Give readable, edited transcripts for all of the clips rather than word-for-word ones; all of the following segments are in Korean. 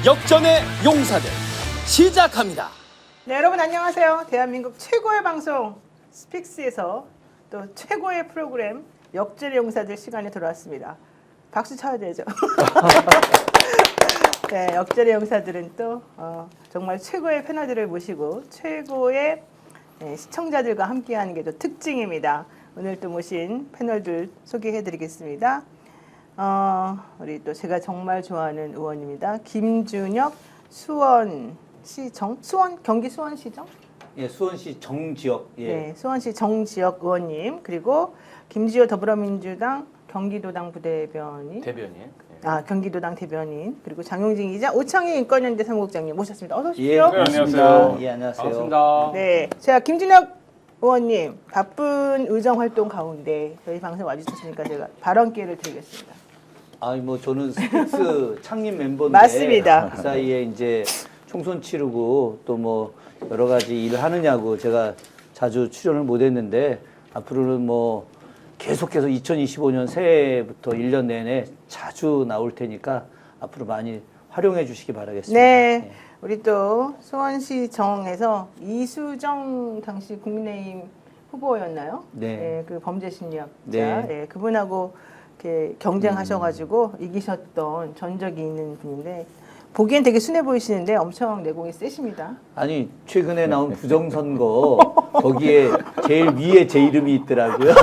역전의 용사들 시작합니다. 네, 여러분 안녕하세요. 대한민국 최고의 방송 스픽스에서 또 최고의 프로그램 역전의 용사들 시간에 돌아왔습니다. 박수 쳐야 되죠. 네, 역전의 용사들은 또 정말 최고의 패널들을 모시고 최고의 시청자들과 함께하는 게 또 특징입니다. 오늘 또 모신 패널들 소개해드리겠습니다. 우리 또 제가 정말 좋아하는 의원입니다. 김준혁 수원시청, 경기 수원시청? 예, 수원시 정지역. 예. 네, 수원시 정지역 의원님, 그리고 김지호 더불어민주당 경기도당 부대변인. 경기도당 대변인, 그리고 장용진 기자, 오창희 인권연대 사무국장님 모셨습니다. 어서 오십시오. 예, 안녕하세요. 예, 안녕하세요. 반갑습니다. 네, 제가 김준혁 의원님 바쁜 의정 활동 가운데 저희 방송 와주셨으니까 제가 발언 기회를 드리겠습니다. 아니 뭐 저는 스픽스 창립 멤버인데 맞습니다. 그 사이에 이제 총선 치르고 또 뭐 여러 가지 일을 하느냐고 제가 자주 출연을 못했는데 앞으로는 뭐 계속해서 2025년 새해부터 1년 내내 자주 나올 테니까 앞으로 많이 활용해 주시기 바라겠습니다. 네, 우리 또 수원시정에서 이수정 당시 국민의힘 후보였나요? 네. 그 범죄심리학자, 네. 그분하고 이렇게 경쟁하셔가지고 이기셨던 전적이 있는 분인데 보기엔 되게 순해 보이시는데 엄청 내공이 세십니다. 아니 최근에 나온 부정선거 거기에 제일 위에 제 이름이 있더라고요.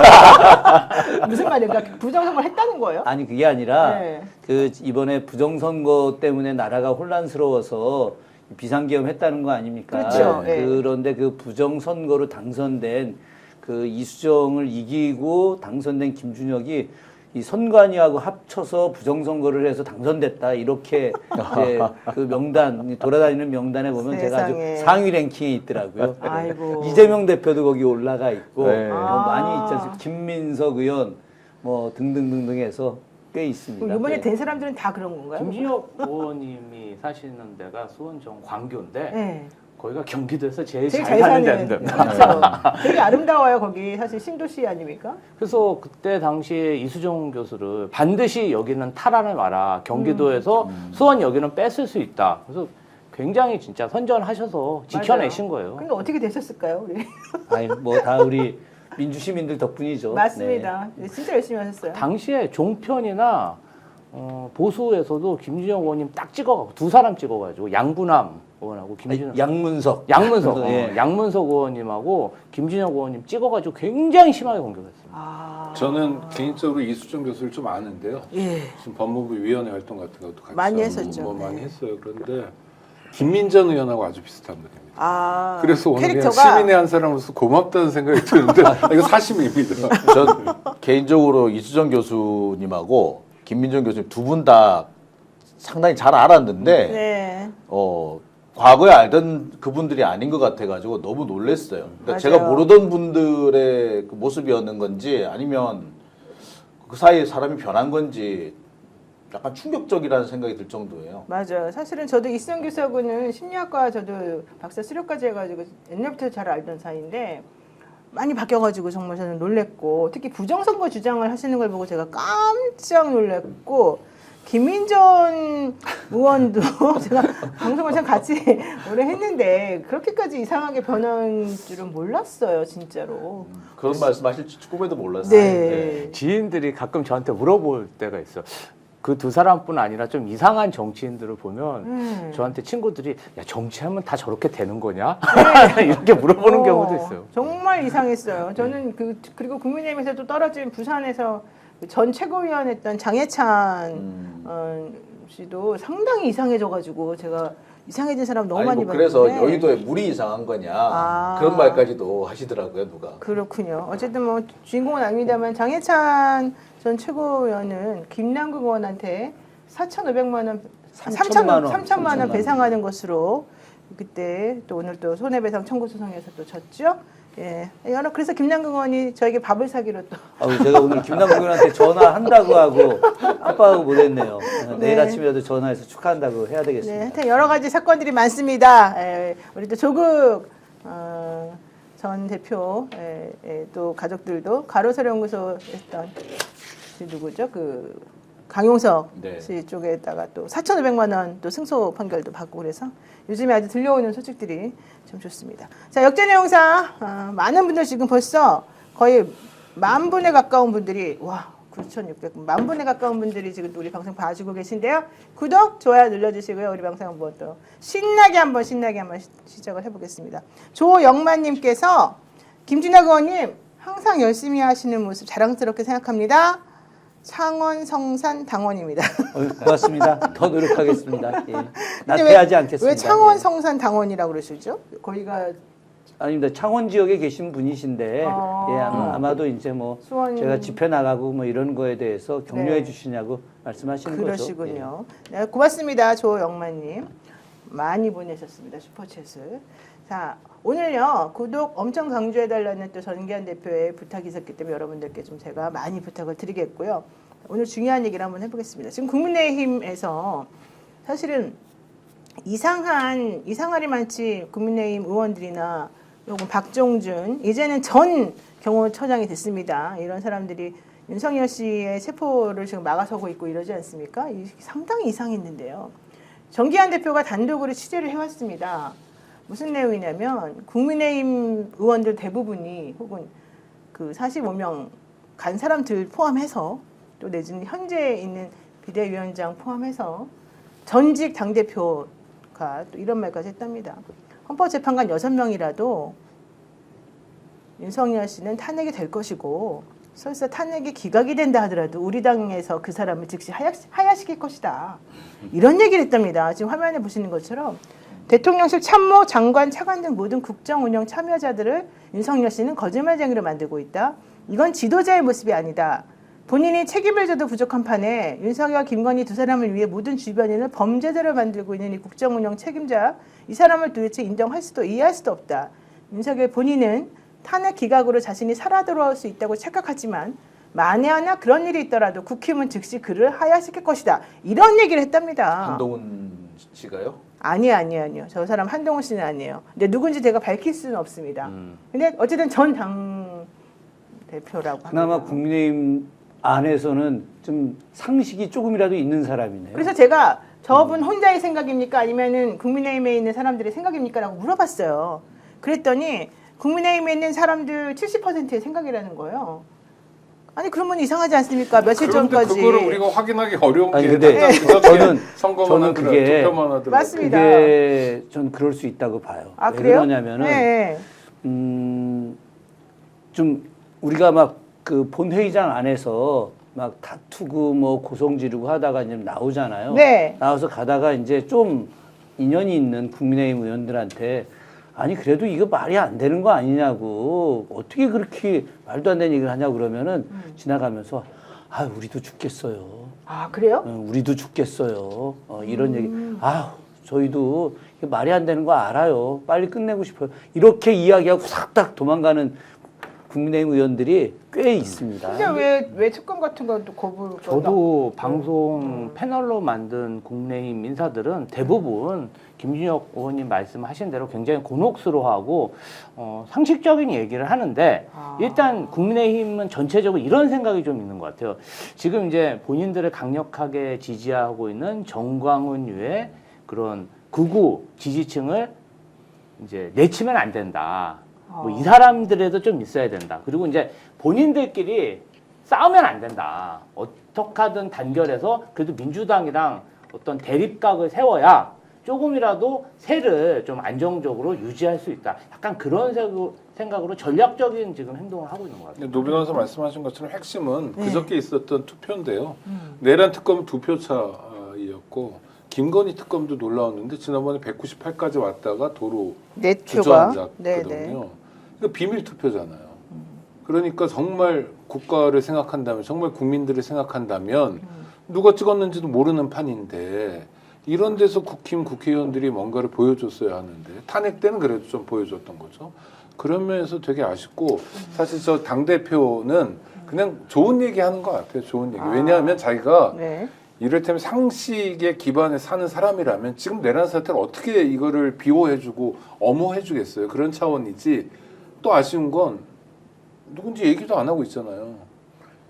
무슨 말이에요? 그러니까 부정선거를 했다는 거예요? 아니 그게 아니라 네. 그 이번에 부정선거 때문에 나라가 혼란스러워서 비상계엄 했다는 거 아닙니까? 그렇죠. 네. 그런데 그 부정선거로 당선된 그 이수정을 이기고 당선된 김준혁이 이 선관위하고 합쳐서 부정선거를 해서 당선됐다 이렇게 이제 그 명단 돌아다니는 명단에 보면 제가 세상에. 아주 상위 랭킹에 있더라고요. 아이고. 이재명 대표도 거기 올라가 있고 네. 뭐 많이 있지 않습니까? 김민석 의원 뭐 등등등등해서 꽤 있습니다. 그럼 이번에 네. 된 사람들은 다 그런 건가요? 김진혁 의원님이 사시는 데가 수원정 광교인데 네. 거기가 경기도에서 제일 되게 잘 사는 데입니다. 그렇죠. 되게 아름다워요. 거기 사실 신도시 아닙니까? 그래서 그때 당시에 이수정 교수를 반드시 여기는 탈환을 마라. 경기도에서 수원 여기는 뺏을 수 있다. 그래서 굉장히 진짜 선전하셔서 지켜내신 거예요. 근데 어떻게 되셨을까요? 우리? 아니 뭐 다 우리 민주 시민들 덕분이죠. 맞습니다. 네, 진짜 열심히 하셨어요. 당시에 종편이나 보수에서도 김진혁 의원님 딱 찍어가고 두 사람 찍어가지고 양부남 의원하고 김진혁 양문석. 예. 양문석 의원님하고 김진혁 의원님 찍어가지고 굉장히 심하게 공격했습니다. 저는 개인적으로 이수정 교수를 좀 아는데요. 예. 지금 법무부 위원회 활동 같은 것도 같이 많이 하고 했었죠. 뭐 네. 많이 했어요. 그런데 김민정 의원하고 아주 비슷한 분입니다. 그래서 오늘 그냥 캐릭터가 시민의 한 사람으로서 고맙다는 생각이 드는데 이거 사심입니다. 전 개인적으로 이수정 교수님하고 김민정 교수님 두 분 다 상당히 잘 알았는데 네. 과거에 알던 그분들이 아닌 것 같아가지고 너무 놀랐어요. 그러니까 맞아요. 제가 모르던 분들의 그 모습이었는 건지 아니면 그 사이에 사람이 변한 건지 약간 충격적이라는 생각이 들 정도예요. 맞아요. 사실은 저도 이수정 교수하고는 심리학과 저도 박사 수료까지 해가지고 옛날부터 잘 알던 사이인데 많이 바뀌어가지고 정말 저는 놀랬고 특히 부정선거 주장을 하시는 걸 보고 제가 깜짝 놀랐고 김민전 의원도 제가 방송을 참 같이 오래 했는데 그렇게까지 이상하게 변한 줄은 몰랐어요, 진짜로. 그런 말씀하실 줄 꿈에도 몰랐어요. 네. 지인들이 가끔 저한테 물어볼 때가 있어. 그 두 사람뿐 아니라 좀 이상한 정치인들을 보면 저한테 친구들이 야 정치하면 다 저렇게 되는 거냐? 이렇게 물어보는 경우도 있어요. 정말 이상했어요. 저는 그리고 국민의힘에서도 떨어진 부산에서 전 최고위원했던 장해찬 씨도 상당히 이상해져가지고 제가 이상해진 사람 너무 많이 봤는데. 그래서 여의도에 물이 이상한 거냐 그런 말까지도 하시더라고요, 누가. 그렇군요. 어쨌든 뭐 주인공은 아닙니다만 장해찬 전 최고위원은 김남국 의원한테 4,500만 원, 3천만 원 배상하는 것으로 그때 또 오늘 또 손해배상 청구 소송에서 또 졌죠. 예. 그래서 김남국 의원이 저에게 밥을 사기로 또. 제가 오늘 김남국 의원한테 전화한다고 하고 협박하고 못했네요. 내일 아침이라도 전화해서 축하한다고 해야 되겠습니다. 네, 하여튼 여러 가지 사건들이 많습니다. 우리 또 조국 전 대표 또 가족들도 가로세로 연구소 했던 누구죠? 강용석 네. 씨 쪽에다가 또 4,500만 원 또 승소 판결도 받고 그래서 요즘에 아주 들려오는 소식들이 좀 좋습니다. 자, 역전의 용사 많은 분들 지금 벌써 거의 10,000분에 가까운 분들이 9,600분, 10,000분에 가까운 분들이 지금 우리 방송 봐주고 계신데요. 구독, 좋아요 눌러주시고요. 우리 방송 한번 또 신나게 한번 시작을 해보겠습니다. 조영만님께서 김준혁 의원님 항상 열심히 하시는 모습 자랑스럽게 생각합니다. 창원 성산 당원입니다. 고맙습니다. 더 노력하겠습니다. 예. 근데 나태하지 않겠습니다. 왜 창원 예. 성산 당원이라고 그러시죠? 거기가 아닙니다. 창원 지역에 계신 분이신데 아. 예, 아마도 이제 뭐 수원- 제가 집회 나가고 뭐 이런 거에 대해서 격려해 네. 주시냐고 말씀하시는 거죠. 그러시군요. 네, 고맙습니다. 조영만님. 많이 보내셨습니다. 슈퍼챗을. 자, 오늘요. 구독 엄청 강조해달라는 또 전기한 대표의 부탁이 있었기 때문에 여러분들께 좀 제가 많이 부탁을 드리겠고요. 오늘 중요한 얘기를 한번 해보겠습니다. 지금 국민의힘에서 사실은 이상하리 많지 국민의힘 의원들이나 요건 박종준 이제는 전 경호처장이 됐습니다. 이런 사람들이 윤석열 씨의 체포를 지금 막아서고 있고 이러지 않습니까? 상당히 이상했는데요. 정기한 대표가 단독으로 취재를 해왔습니다. 무슨 내용이냐면 국민의힘 의원들 대부분이 혹은 그 45명 간 사람들 포함해서 또 내지는 현재 있는 비대위원장 포함해서 전직 당대표가 또 이런 말까지 했답니다. 헌법재판관 6명이라도 윤석열 씨는 탄핵이 될 것이고 설사 탄핵이 기각이 된다 하더라도 우리 당에서 그 사람을 즉시 하야시킬 것이다. 이런 얘기를 했답니다. 지금 화면에 보시는 것처럼 대통령실 참모, 장관, 차관 등 모든 국정 운영 참여자들을 윤석열 씨는 거짓말쟁이로 만들고 있다. 이건 지도자의 모습이 아니다. 본인이 책임을 져도 부족한 판에 윤석열, 김건희 두 사람을 위해 모든 주변인을 범죄자를 만들고 있는 이 국정 운영 책임자, 이 사람을 도대체 인정할 수도 이해할 수도 없다. 윤석열 본인은 탄핵 기각으로 자신이 살아 돌아올 수 있다고 착각하지만 만에 하나 그런 일이 있더라도 국힘은 즉시 그를 하야시킬 것이다. 이런 얘기를 했답니다. 한동훈 씨가요? 아니요. 저 사람 한동훈 씨는 아니에요. 근데 누군지 제가 밝힐 수는 없습니다. 근데 어쨌든 전 당 대표라고 그나마 합니다. 국민의힘 안에서는 좀 상식이 조금이라도 있는 사람이네요. 그래서 제가 저분 혼자의 생각입니까? 아니면은 국민의힘에 있는 사람들의 생각입니까? 라고 물어봤어요. 그랬더니 국민의힘에 있는 사람들 70%의 생각이라는 거예요. 아니 그러면 이상하지 않습니까? 며칠 그런데 전까지. 그거를 우리가 확인하기 어려운 아니, 게 근데 선거만 그게 투표만 하더라도 맞습니다. 그게 전 그럴 수 있다고 봐요. 아 왜 그래요? 그러냐면은 네. 좀 우리가 막 그 본회의장 안에서 막 다투고 뭐 고성 지르고 하다가 이제 나오잖아요. 네. 나와서 가다가 이제 좀 인연이 있는 국민의힘 의원들한테 아니 그래도 이거 말이 안 되는 거 아니냐고 어떻게 그렇게 말도 안 되는 얘기를 하냐고 그러면은 지나가면서 아 우리도 죽겠어요. 아 그래요? 우리도 죽겠어요. 이런 얘기. 아 저희도 이게 말이 안 되는 거 알아요. 빨리 끝내고 싶어요. 이렇게 이야기하고 싹딱 도망가는 국민의힘 의원들이 꽤 있습니다. 근데 왜 특검 같은 것도 거부를? 저도 방송 패널로 만든 국민의힘 인사들은 대부분 김준혁 의원님 말씀하신 대로 굉장히 곤혹스러워하고 상식적인 얘기를 하는데 일단 국민의힘은 전체적으로 이런 생각이 좀 있는 것 같아요. 지금 이제 본인들을 강력하게 지지하고 있는 정광훈류의 그런 극우 지지층을 이제 내치면 안 된다. 뭐 이 사람들에도 좀 있어야 된다. 그리고 이제 본인들끼리 싸우면 안 된다. 어떻게 하든 단결해서 그래도 민주당이랑 어떤 대립각을 세워야 조금이라도 세를 좀 안정적으로 유지할 수 있다. 약간 그런 생각으로 전략적인 지금 행동을 하고 있는 것 같아요. 노 변호사 말씀하신 것처럼 핵심은 그저께 있었던 투표인데요. 내란 특검 2표 차이었고 김건희 특검도 놀라웠는데 지난번에 198까지 왔다가 도로 주저앉았거든요. 그러니까 비밀 투표잖아요. 그러니까 정말 국가를 생각한다면, 정말 국민들을 생각한다면 누가 찍었는지도 모르는 판인데 이런 데서 국회의원들이 뭔가를 보여줬어야 하는데 탄핵 때는 그래도 좀 보여줬던 거죠. 그런 면에서 되게 아쉽고 사실 저 당대표는 그냥 좋은 얘기 하는 것 같아요. 좋은 얘기. 왜냐하면 자기가 이를테면 상식에 기반해 사는 사람이라면 지금 내란 사태를 어떻게 이거를 비호해주고 엄호해주겠어요. 그런 차원이지. 또 아쉬운 건 누군지 얘기도 안 하고 있잖아요.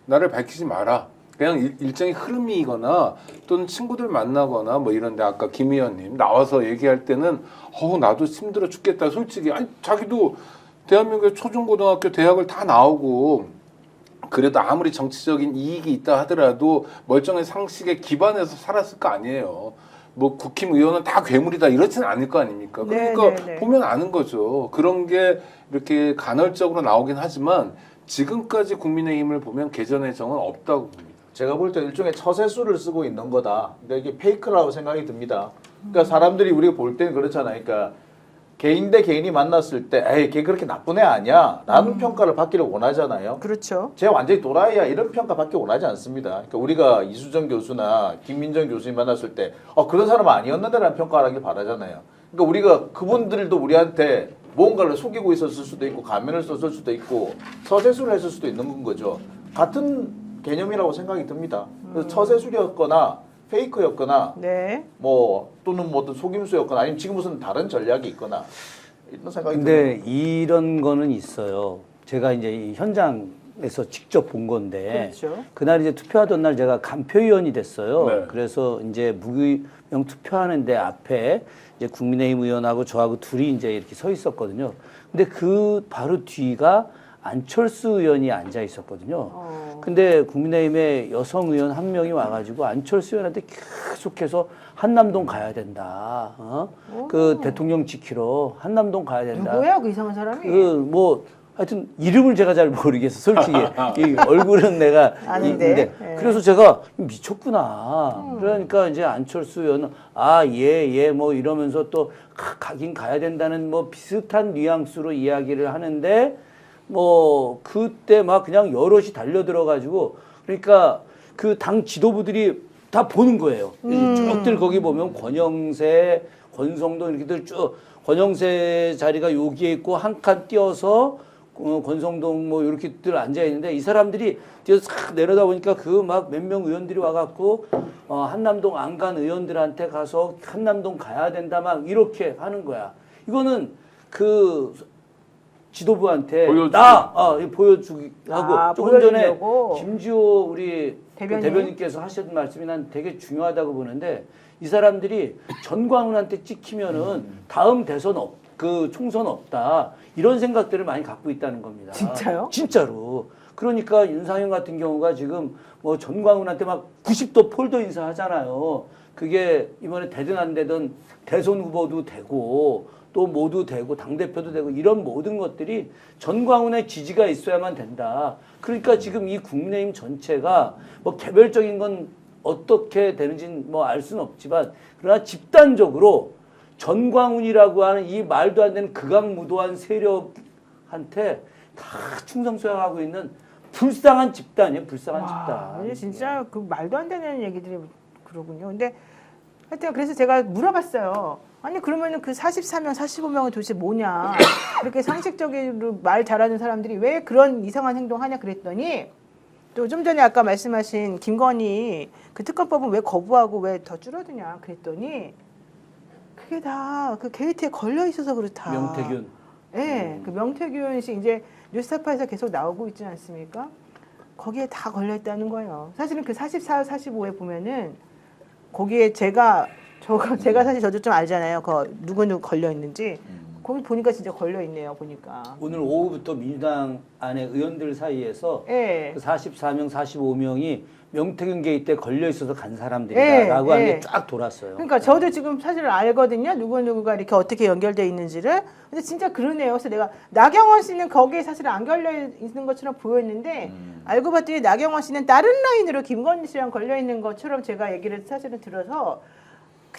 나를 밝히지 마라. 그냥 일정의 흐름이거나 또는 친구들 만나거나 뭐 이런데 아까 김 의원님 나와서 얘기할 때는 나도 힘들어 죽겠다 솔직히 아니 자기도 대한민국의 초중고등학교 대학을 다 나오고 그래도 아무리 정치적인 이익이 있다 하더라도 멀쩡한 상식에 기반해서 살았을 거 아니에요. 뭐 국힘의원은 다 괴물이다 이러지는 않을 거 아닙니까? 그러니까 네. 보면 아는 거죠. 그런 게 이렇게 간헐적으로 나오긴 하지만 지금까지 국민의힘을 보면 개전의 정은 없다고 봅니다. 제가 볼 때 일종의 처세술을 쓰고 있는 거다. 근데 이게 페이크라고 생각이 듭니다. 그러니까 사람들이 우리가 볼 때는 그렇잖아요. 그러니까 개인 대 개인이 만났을 때 에이 걔 그렇게 나쁜 애 아니야 라는 평가를 받기를 원하잖아요. 그렇죠. 쟤 완전히 도라이야 이런 평가 받기 원하지 않습니다. 그러니까 우리가 이수정 교수나 김민정 교수님 만났을 때 그런 사람 아니었는데 라는 평가를 하길 바라잖아요. 그러니까 우리가 그분들도 우리한테 무언가를 속이고 있었을 수도 있고 가면을 썼을 수도 있고 서세술을 했을 수도 있는 거죠. 같은 개념이라고 생각이 듭니다. 그래서 처세술이었거나 페이크였거나 네. 뭐 또는 뭐 어떤 속임수였거나 아니면 지금 무슨 다른 전략이 있거나 이런 생각이 근데 듭니다. 이런 거는 있어요. 제가 이제 이 현장에서 직접 본 건데 그렇죠. 그날 이제 투표하던 날 제가 간표위원이 됐어요. 네. 그래서 이제 무기명 투표하는데 앞에 이제 국민의힘 의원하고 저하고 둘이 이제 이렇게 서 있었거든요. 근데 그 바로 뒤가 안철수 의원이 앉아 있었거든요. 근데 국민의힘의 여성 의원 한 명이 와가지고 안철수 의원한테 계속해서 한남동 가야 된다. 그 대통령 지키러 한남동 가야 된다. 누구야 그 이상한 사람이? 뭐 하여튼 이름을 제가 잘 모르겠어. 솔직히 이 얼굴은 내가 아는데. 예. 그래서 제가 미쳤구나. 그러니까 이제 안철수 의원은 예 뭐 이러면서 또 가긴 가야 된다는 뭐 비슷한 뉘앙스로 이야기를 하는데. 뭐 그때 막 그냥 여럿이 달려들어가지고 그러니까 그 당 지도부들이 다 보는 거예요. 쭉들 거기 보면 권영세, 권성동 이렇게들 쭉 권영세 자리가 여기에 있고 한 칸 띄어서 권성동 뭐 이렇게들 앉아 있는데 이 사람들이 뛰어서 싹 내려다 보니까 그 막 몇 명 의원들이 와갖고 한남동 안 간 의원들한테 가서 한남동 가야 된다 막 이렇게 하는 거야. 이거는 그 지도부한테 보여주기 하고 조금 전에 김지호 우리 대변인께서 하셨던 말씀이 난 되게 중요하다고 보는데 이 사람들이 전광훈한테 찍히면은 다음 대선 그 총선 없다 이런 생각들을 많이 갖고 있다는 겁니다. 진짜요? 진짜로. 그러니까 윤상현 같은 경우가 지금 뭐 전광훈한테 막 90도 폴더 인사하잖아요. 그게 이번에 되든 안 되든 대선 후보도 되고 또 모두 되고 당대표도 되고 이런 모든 것들이 전광훈의 지지가 있어야만 된다. 그러니까 지금 이 국민의힘 전체가 뭐 개별적인 건 어떻게 되는지는 뭐 알 수는 없지만 그러나 집단적으로 전광훈이라고 하는 이 말도 안 되는 극악무도한 세력한테 다 충성수행하고 있는 불쌍한 집단이에요. 불쌍한 집단. 이게 진짜 그 말도 안 되는 얘기들이 그러군요. 근데 하여튼 그래서 제가 물어봤어요. 아니 그러면은 그 44명, 45명은 도대체 뭐냐? 이렇게 상식적으로 말 잘하는 사람들이 왜 그런 이상한 행동하냐 그랬더니 또 좀 전에 아까 말씀하신 김건희 그 특검법은 왜 거부하고 왜 더 줄어드냐 그랬더니 그게 다 그 게이트에 걸려 있어서 그렇다. 명태균. 네, 그 명태균 씨 이제 뉴스타파에서 계속 나오고 있지 않습니까? 거기에 다 걸려 있다는 거예요. 사실은 그 44, 45에 보면은 거기에 제가 사실 저도 좀 알잖아요. 누구 걸려 있는지. 거기 보니까 진짜 걸려 있네요. 보니까. 오늘 오후부터 민주당 안에 의원들 사이에서 예. 그 44명, 45명이 명태균 게이트에 걸려 있어서 간 사람들이다라고 하는 게 쫙 돌았어요. 그러니까 저도 지금 사실 알거든요. 누구가 이렇게 어떻게 연결돼 있는지를. 근데 진짜 그러네요. 그래서 내가 나경원 씨는 거기에 사실 안 걸려 있는 것처럼 보였는데 알고 봤더니 나경원 씨는 다른 라인으로 김건희 씨랑 걸려 있는 것처럼 제가 얘기를 사실은 들어서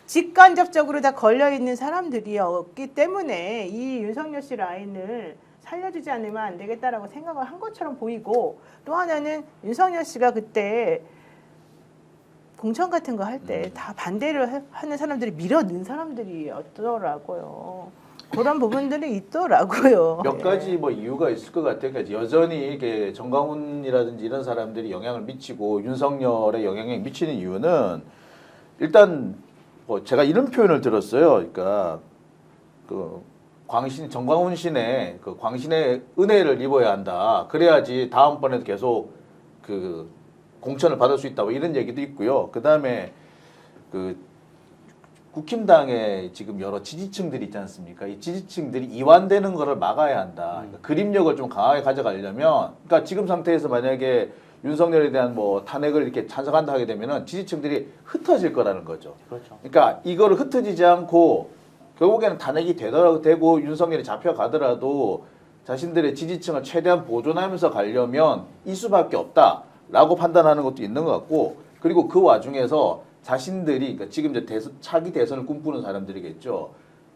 직간접적으로 다 걸려 있는 사람들이었기 때문에 이 윤석열 씨 라인을 살려주지 않으면 안 되겠다라고 생각을 한 것처럼 보이고 또 하나는 윤석열 씨가 그때 공천 같은 거 할 때 다 반대를 하는 사람들이 밀어 넣은 사람들이었더라고요. 그런 부분들이 있더라고요. 몇 가지 뭐 이유가 있을 것 같아요. 그러니까 여전히 이게 정광훈이라든지 이런 사람들이 영향을 미치고 윤석열에 영향을 미치는 이유는 일단 뭐 제가 이런 표현을 들었어요. 그러니까 그 정광훈 신의 그 광신의 은혜를 입어야 한다. 그래야지 다음번에도 계속 그 공천을 받을 수 있다 뭐 이런 얘기도 있고요. 그다음에 그 국힘당의 지금 여러 지지층들이 있지 않습니까? 이 지지층들이 이완되는 것을 막아야 한다. 그러니까 그림력을 좀 강하게 가져가려면, 그러니까 지금 상태에서 만약에 윤석열에 대한 뭐 탄핵을 이렇게 찬성한다 하게 되면은 지지층들이 흩어질 거라는 거죠. 그렇죠. 그러니까 이거를 흩어지지 않고 결국에는 탄핵이 되고 윤석열이 잡혀가더라도 자신들의 지지층을 최대한 보존하면서 가려면 이 수밖에 없다라고 판단하는 것도 있는 것 같고, 그리고 그 와중에서 자신들이 그러니까 지금 이제 차기 대선을 꿈꾸는 사람들이겠죠.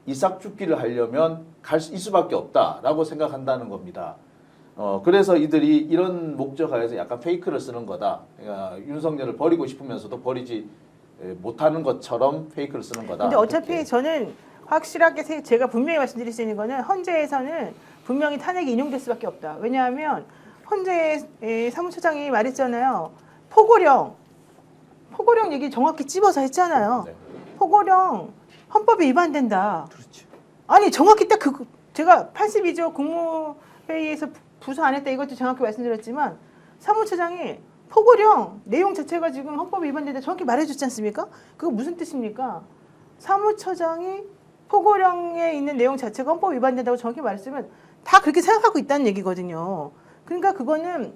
이 싹죽기를 하려면 이 수밖에 없다라고 생각한다는 겁니다. 그래서 이들이 이런 목적하에서 약간 페이크를 쓰는 거다. 그러니까 윤석열을 버리고 싶으면서도 버리지 못하는 것처럼 페이크를 쓰는 거다. 근데 어차피 이렇게. 저는 확실하게 제가 분명히 말씀드릴 수 있는 거는 헌재에서는 분명히 탄핵이 인용될 수밖에 없다. 왜냐하면 헌재 사무처장이 말했잖아요. 포고령 얘기 정확히 찝어서 했잖아요. 네. 포고령 헌법에 위반된다. 그렇지. 아니 정확히 딱 제가 82조 국무회의에서 부서 안 했다 이것도 정확히 말씀드렸지만 사무처장이 포고령 내용 자체가 지금 헌법에 위반된다 정확히 말해줬지 않습니까? 그거 무슨 뜻입니까? 사무처장이 포고령에 있는 내용 자체가 헌법 위반된다고 정확히 말했으면 다 그렇게 생각하고 있다는 얘기거든요. 그러니까 그거는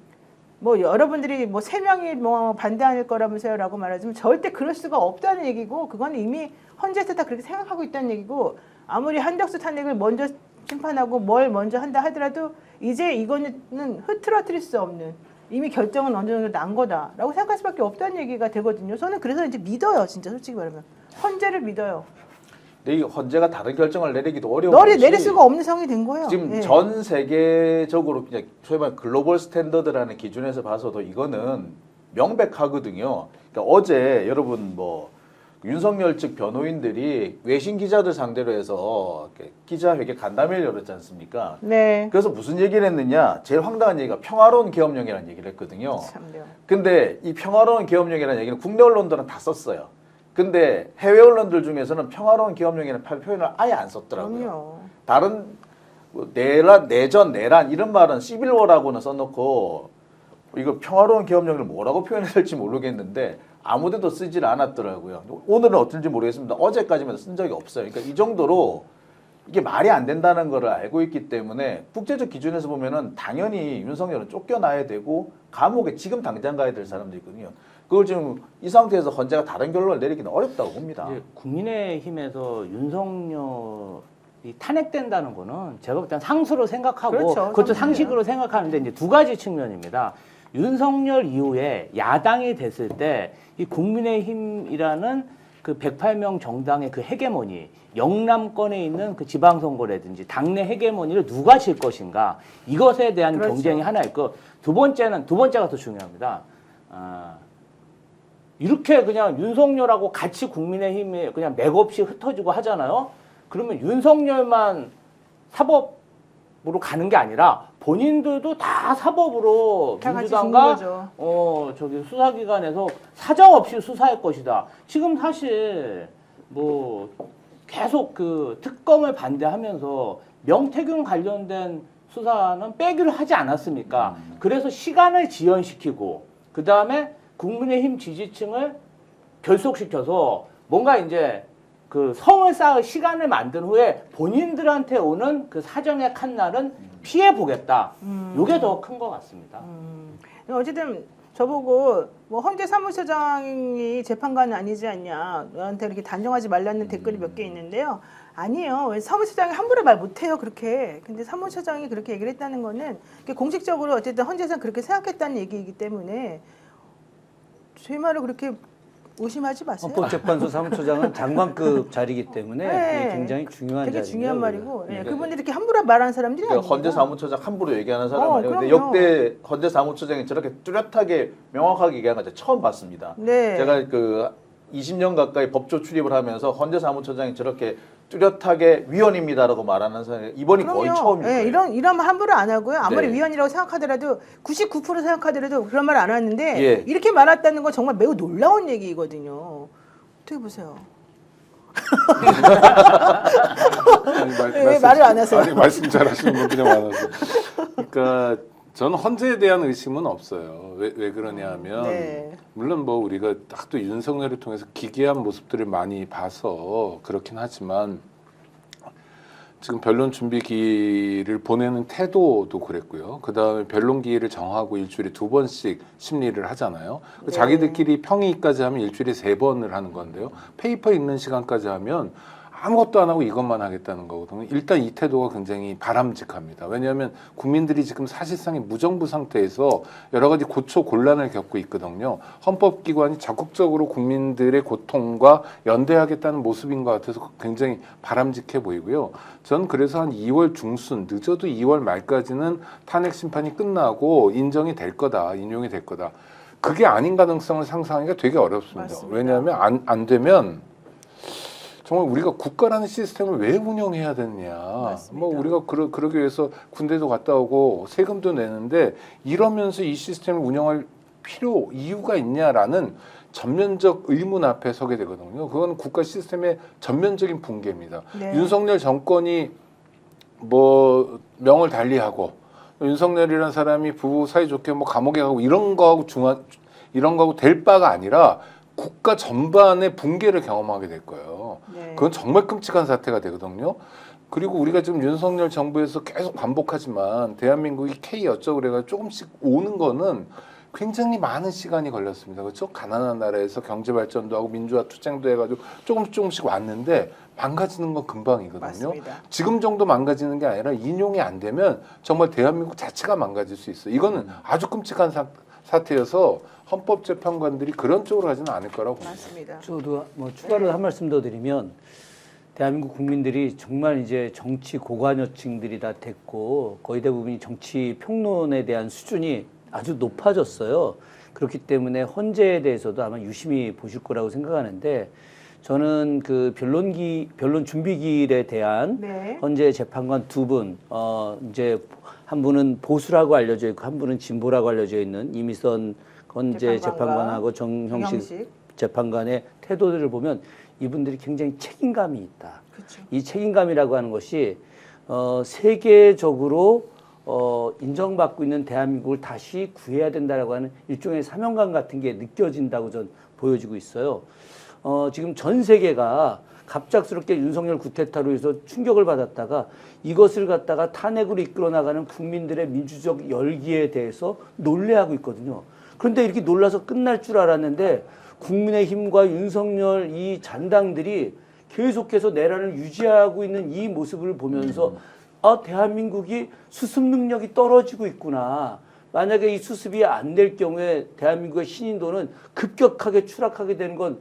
뭐 여러분들이 뭐 3명이 뭐 반대할 거라면서요라고 말하지만 절대 그럴 수가 없다는 얘기고, 그거는 이미 헌재에서 다 그렇게 생각하고 있다는 얘기고, 아무리 한덕수 탄핵을 먼저 심판하고 뭘 먼저 한다 하더라도 이제 이거는 흐트러뜨릴 수 없는 이미 결정은 어느 정도 난 거다라고 생각할 수밖에 없다는 얘기가 되거든요. 저는 그래서 이제 믿어요, 진짜 솔직히 말하면 헌재를 믿어요. 근데 이 헌재가 다른 결정을 내리기도 어려운 것이 내릴 수가 없는 상황이 된 거예요. 지금 예. 전 세계적으로 그냥 소위 말하는 글로벌 스탠더드라는 기준에서 봐서도 이거는 명백하거든요. 그러니까 어제 여러분 뭐 윤석열 측 변호인들이 외신 기자들 상대로 해서 기자회견 간담회를 열었지 않습니까? 네. 그래서 무슨 얘기를 했느냐? 제일 황당한 얘기가 평화로운 계엄령이라는 얘기를 했거든요. 참요. 근데 이 평화로운 계엄령이라는 얘기는 국내 언론들은 다 썼어요. 근데 해외 언론들 중에서는 평화로운 계엄령이라는 표현을 아예 안 썼더라고요. 그럼요. 다른 뭐 내전, 내란 이런 말은 시빌워라고는 써놓고 이거 평화로운 계엄령을 뭐라고 표현해야 될지 모르겠는데 아무데도 쓰질 않았더라고요. 오늘은 어떤지 모르겠습니다. 어제까지만 쓴 적이 없어요. 그러니까 이 정도로 이게 말이 안 된다는 걸 알고 있기 때문에 국제적 기준에서 보면은 당연히 윤석열은 쫓겨나야 되고 감옥에 지금 당장 가야 될 사람들이거든요. 그걸 지금 이 상태에서 헌재가 다른 결론을 내리기는 어렵다고 봅니다. 이제 국민의힘에서 윤석열이 탄핵된다는 거는 제가 볼 땐 상수로 생각하고 그렇죠, 그것도 상수예요. 상식으로 생각하는데 이제 두 가지 측면입니다. 윤석열 이후에 야당이 됐을 때 이 국민의힘이라는 그 108명 정당의 그 헤게모니, 영남권에 있는 그 지방선거라든지 당내 헤게모니를 누가 질 것인가, 이것에 대한 그렇죠. 경쟁이 하나 있고, 두 번째가 더 중요합니다. 이렇게 그냥 윤석열하고 같이 국민의힘에 그냥 맥없이 흩어지고 하잖아요. 그러면 윤석열만 사법으로 가는 게 아니라 본인들도 다 사법으로 다 같이 민주당과 죽는 거죠. 저기 수사기관에서 사정없이 수사할 것이다. 지금 사실 뭐 계속 그 특검을 반대하면서 명태균 관련된 수사는 빼기로 하지 않았습니까? 그래서 시간을 지연시키고 그 다음에 국민의힘 지지층을 결속시켜서 뭔가 이제 그 성을 쌓을 시간을 만든 후에 본인들한테 오는 그 사정의 칸날은 피해 보겠다. 이게 더 큰 것 같습니다. 어쨌든 저보고 뭐 헌재 사무처장이 재판관은 아니지 않냐, 너한테 이렇게 단정하지 말라는 댓글이 몇 개 있는데요. 아니에요. 사무처장이 함부로 말 못해요, 그렇게. 근데 사무처장이 그렇게 얘기를 했다는 거는 공식적으로 어쨌든 헌재에서는 그렇게 생각했다는 얘기이기 때문에 제 말을 그렇게 의심하지 마세요. 헌법재판소 사무처장은 장관급 자리이기 때문에 네. 이게 굉장히 중요한 되게 자리입니다. 중요한 말이고, 예, 그러니까 그분들이 이렇게 함부로 말하는 사람들이 그러니까 아니에요. 헌재 사무처장 함부로 얘기하는 사람 아니에요. 근데 그럼요. 역대 헌재 사무처장이 저렇게 뚜렷하게 명확하게 얘기하는 거 처음 봤습니다. 네. 제가 그 20년 가까이 법조 출입을 하면서 헌재 사무처장이 저렇게 뚜렷하게 위헌입니다라고 말하는 사람이 이번이 거의 처음이에요. 예, 이런 말 함부로 안 하고요. 아무리 네. 위헌이라고 생각하더라도 99% 생각하더라도 그런 말 안 하는데 예. 이렇게 말했다는 건 정말 매우 놀라운 얘기거든요. 어떻게 보세요? 아니, 왜 말을 안 하세요? 아니 말씀 잘하시는 분들이 많아서. 그러니까 저는 헌재에 대한 의심은 없어요. 왜 그러냐 하면 네. 물론 뭐 우리가 딱 또 윤석열을 통해서 기괴한 모습들을 많이 봐서 그렇긴 하지만 지금 변론 준비기를 보내는 태도도 그랬고요. 그 다음에 변론 기일을 정하고 일주일에 2번씩 심리를 하잖아요. 네. 자기들끼리 평의까지 하면 일주일에 3번을 하는 건데요. 페이퍼 읽는 시간까지 하면 아무것도 안 하고 이것만 하겠다는 거거든요. 일단 이 태도가 굉장히 바람직합니다. 왜냐하면 국민들이 지금 사실상의 무정부 상태에서 여러 가지 고초 곤란을 겪고 있거든요. 헌법기관이 적극적으로 국민들의 고통과 연대하겠다는 모습인 것 같아서 굉장히 바람직해 보이고요. 전 그래서 한 2월 중순, 늦어도 2월 말까지는 탄핵 심판이 끝나고 인정이 될 거다, 인용이 될 거다. 그게 아닌 가능성을 상상하기가 되게 어렵습니다. 맞습니다. 왜냐하면 안 되면 정말 우리가 국가라는 시스템을 왜 운영해야 되느냐. 맞습니다. 뭐 우리가 그러기 위해서 군대도 갔다 오고 세금도 내는데 이러면서 이 시스템을 운영할 이유가 있냐라는 전면적 의문 앞에 서게 되거든요. 그건 국가 시스템의 전면적인 붕괴입니다. 네. 윤석열 정권이 뭐 명을 달리하고 윤석열이라는 사람이 부부 사이좋게 뭐 감옥에 가고 이런 거하고 될 바가 아니라 국가 전반의 붕괴를 경험하게 될 거예요. 네. 그건 정말 끔찍한 사태가 되거든요. 그리고 우리가 지금 윤석열 정부에서 계속 반복하지만 대한민국이 K 어쩌고 그래가 조금씩 오는 거는 굉장히 많은 시간이 걸렸습니다. 그렇죠? 가난한 나라에서 경제 발전도 하고 민주화 투쟁도 해가지고 조금씩 왔는데 망가지는 건 금방이거든요. 맞습니다. 지금 정도 망가지는 게 아니라 인용이 안 되면 정말 대한민국 자체가 망가질 수 있어요. 이거는 아주 끔찍한 사태여서 헌법재판관들이 그런 쪽으로 가지는 않을 거라고 봅니다. 맞습니다. 저도 뭐 추가로 한 말씀 더 드리면 대한민국 국민들이 정말 이제 정치 고관여층들이 다 됐고 거의 대부분이 정치 평론에 대한 수준이 아주 높아졌어요. 그렇기 때문에 헌재에 대해서도 아마 유심히 보실 거라고 생각하는데 저는 그 변론 준비기일에 대한 네. 헌재 재판관 두 분, 이제 한 분은 보수라고 알려져 있고 한 분은 진보라고 알려져 있는 이미선 헌재 재판관하고 정형식 재판관의 태도들을 보면 이분들이 굉장히 책임감이 있다. 그쵸. 이 책임감이라고 하는 것이 세계적으로 인정받고 있는 대한민국을 다시 구해야 된다라고 하는 일종의 사명감 같은 게 느껴진다고 전 보여지고 있어요. 지금 전 세계가 갑작스럽게 윤석열 구테타로 해서 충격을 받았다가 이것을 갖다가 탄핵으로 이끌어 나가는 국민들의 민주적 열기에 대해서 놀래하고 있거든요. 그런데 이렇게 놀라서 끝날 줄 알았는데 국민의힘과 윤석열 이 잔당들이 계속해서 내란을 유지하고 있는 이 모습을 보면서 대한민국이 수습 능력이 떨어지고 있구나. 만약에 이 수습이 안 될 경우에 대한민국의 신인도는 급격하게 추락하게 되는 건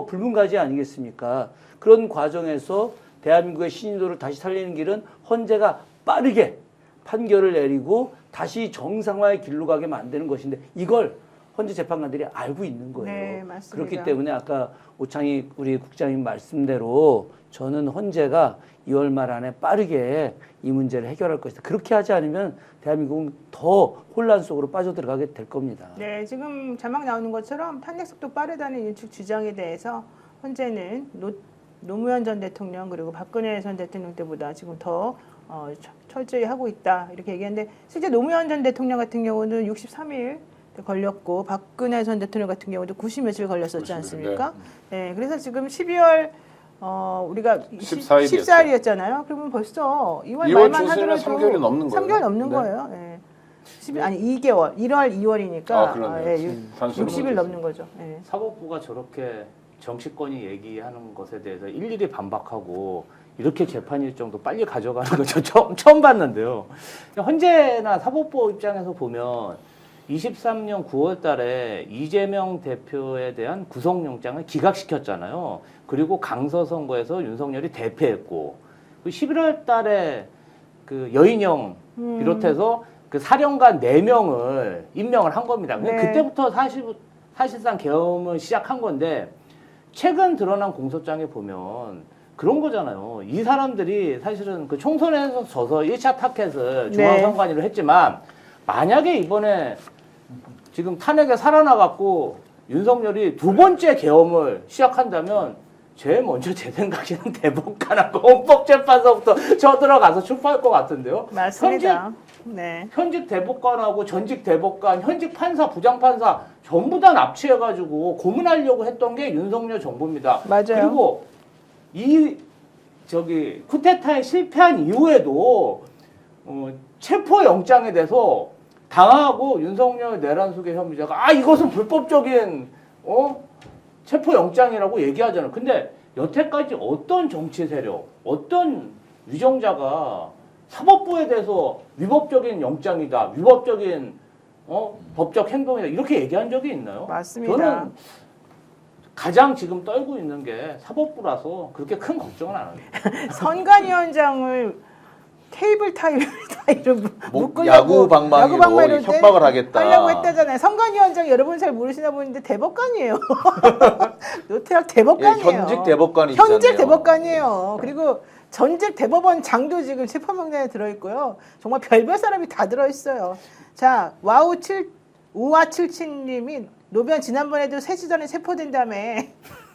불문가지 아니겠습니까? 그런 과정에서 대한민국의 신인도를 다시 살리는 길은 헌재가 빠르게 판결을 내리고 다시 정상화의 길로 가게 만드는 것인데 이걸 헌재 재판관들이 알고 있는 거예요. 네, 맞습니다. 그렇기 때문에 아까 오창희 우리 국장님 말씀대로 저는 헌재가 2월 말 안에 빠르게 이 문제를 해결할 것이다. 그렇게 하지 않으면 대한민국은 더 혼란 속으로 빠져들어가게 될 겁니다. 네, 지금 자막 나오는 것처럼 탄핵 속도 빠르다는 인측 주장에 대해서 헌재는 노무현 전 대통령 그리고 박근혜 전 대통령 때보다 지금 더 철저히 하고 있다 이렇게 얘기하는데 실제 노무현 전 대통령 같은 경우는 63일 걸렸고 박근혜 전 대통령 같은 경우도 90 며칠 걸렸었지 않습니까? 네, 그래서 지금 12월 우리가 14일이었잖아요. 그러면 벌써 2월 말만 하더라도 3개월이 넘는 거예요. 3개월 넘는 거예요. 네. 2개월, 1월, 2월이니까 그러네요. 60일 넘는 거죠. 네. 사법부가 저렇게 정치권이 얘기하는 것에 대해서 일일이 반박하고 이렇게 재판 일정도 빨리 가져가는 거 저 처음 봤는데요. 헌재나 사법부 입장에서 보면 23년 9월 달에 이재명 대표에 대한 구속영장을 기각시켰잖아요. 그리고 강서 선거에서 윤석열이 대패했고 11월 달에 그 여인영 비롯해서 그 사령관 4명을 임명을 한 겁니다. 네. 그때부터 사실상 계엄을 시작한 건데 최근 드러난 공소장에 보면 그런 거잖아요. 이 사람들이 사실은 그 총선에서 져서 1차 타켓을 중앙선관위로 했지만 만약에 이번에 지금 탄핵에 살아나갖고 윤석열이 2번째 계엄을 시작한다면 제일 먼저 제 생각에는 대법관하고 헌법재판소부터 쳐들어가서 출발할 것 같은데요. 맞습니다. 네. 현직 대법관하고 전직 대법관, 현직 판사, 부장판사 전부 다 납치해가지고 고문하려고 했던 게 윤석열 정부입니다. 맞아요. 그리고 쿠데타에 실패한 이후에도 체포 영장에 대해서 당하고 윤석열 내란 수계 혐의자가 이것은 불법적인 체포 영장이라고 얘기하잖아요. 근데 여태까지 어떤 정치 세력, 어떤 위정자가 사법부에 대해서 위법적인 영장이다, 위법적인 법적 행동이다 이렇게 얘기한 적이 있나요? 맞습니다. 저는 가장 지금 떨고 있는 게 사법부라서 그렇게 큰 걱정은 안 합니다. 선관위원장을 테이블 타이로 묶으려고 야구 방망이로 협박을 하겠다. 하려고 했다잖아요. 선관위원장 여러분 잘 모르시나 보는데 대법관이에요. 노태학 대법관이에요. 예, 현직 대법관이 현직 있잖아요. 대법관이에요. 그리고 전직 대법원장도 지금 체포명단에 들어있고요. 정말 별별 사람이 다 들어있어요. 자, 우와77님이 노변 지난번에도 3시 전에 체포된다며.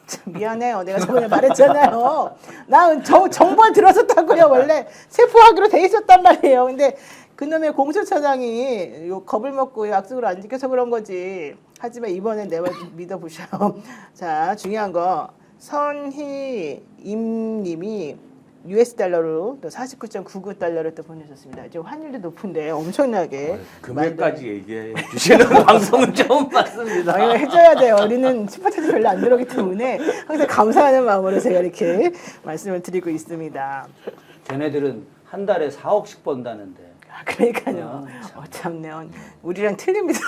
참 미안해요. 내가 저번에 말했잖아요. 나 정보를 들었었다고요. 원래 체포하기로 돼 있었단 말이에요. 근데 그놈의 공수처장이 겁을 먹고 약속을 안 지켜서 그런 거지. 하지만 이번엔 내 말 믿어보셔. 자, 중요한 거 선희임님이 US 달러로 또 49.99달러를 또 보내셨습니다. 지금 환율도 높은데 엄청나게 금액까지 얘기해 주시는 방송은 처음 봤습니다. 이거 해줘야 돼요. 우리는 슈퍼챗이 별로 안 들어오기 때문에 항상 감사하는 마음으로 제가 이렇게 말씀을 드리고 있습니다. 걔네들은 한 달에 4억씩 번다는데. 그러니까요. 참네요. 우리랑 틀립니다.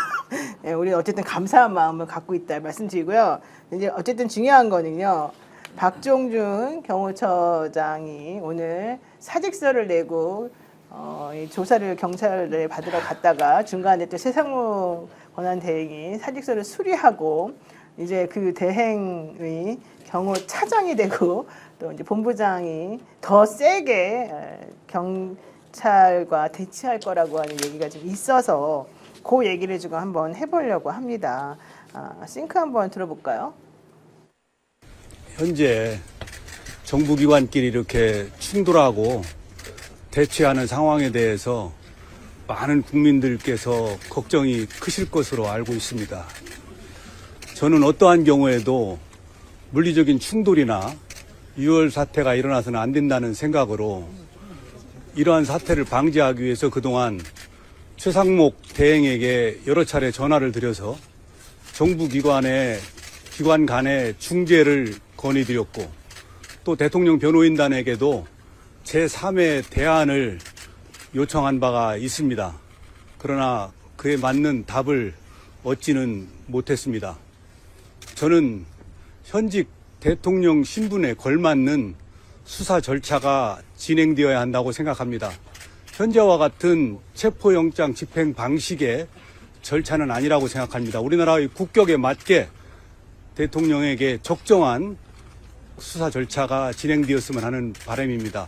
네, 우리는 어쨌든 감사한 마음을 갖고 있다 말씀드리고요. 이제 어쨌든 중요한 거는요. 박종준 경호처장이 오늘 사직서를 내고 이 조사를 경찰에 받으러 갔다가 중간에 또 최상무 권한대행이 사직서를 수리하고 이제 그 대행의 경호차장이 되고 또 이제 본부장이 더 세게 경찰과 대치할 거라고 하는 얘기가 좀 있어서 그 얘기를 지금 한번 해보려고 합니다. 싱크 한번 들어볼까요? 현재 정부기관끼리 이렇게 충돌하고 대치하는 상황에 대해서 많은 국민들께서 걱정이 크실 것으로 알고 있습니다. 저는 어떠한 경우에도 물리적인 충돌이나 유혈 사태가 일어나서는 안 된다는 생각으로 이러한 사태를 방지하기 위해서 그동안 최상목 대행에게 여러 차례 전화를 드려서 정부기관 간의 중재를 건의드렸고 또 대통령 변호인단에게도 제3의 대안을 요청한 바가 있습니다. 그러나 그에 맞는 답을 얻지는 못했습니다. 저는 현직 대통령 신분에 걸맞는 수사 절차가 진행되어야 한다고 생각합니다. 현재와 같은 체포영장 집행 방식의 절차는 아니라고 생각합니다. 우리나라의 국격에 맞게 대통령에게 적정한 수사 절차가 진행되었으면 하는 바람입니다.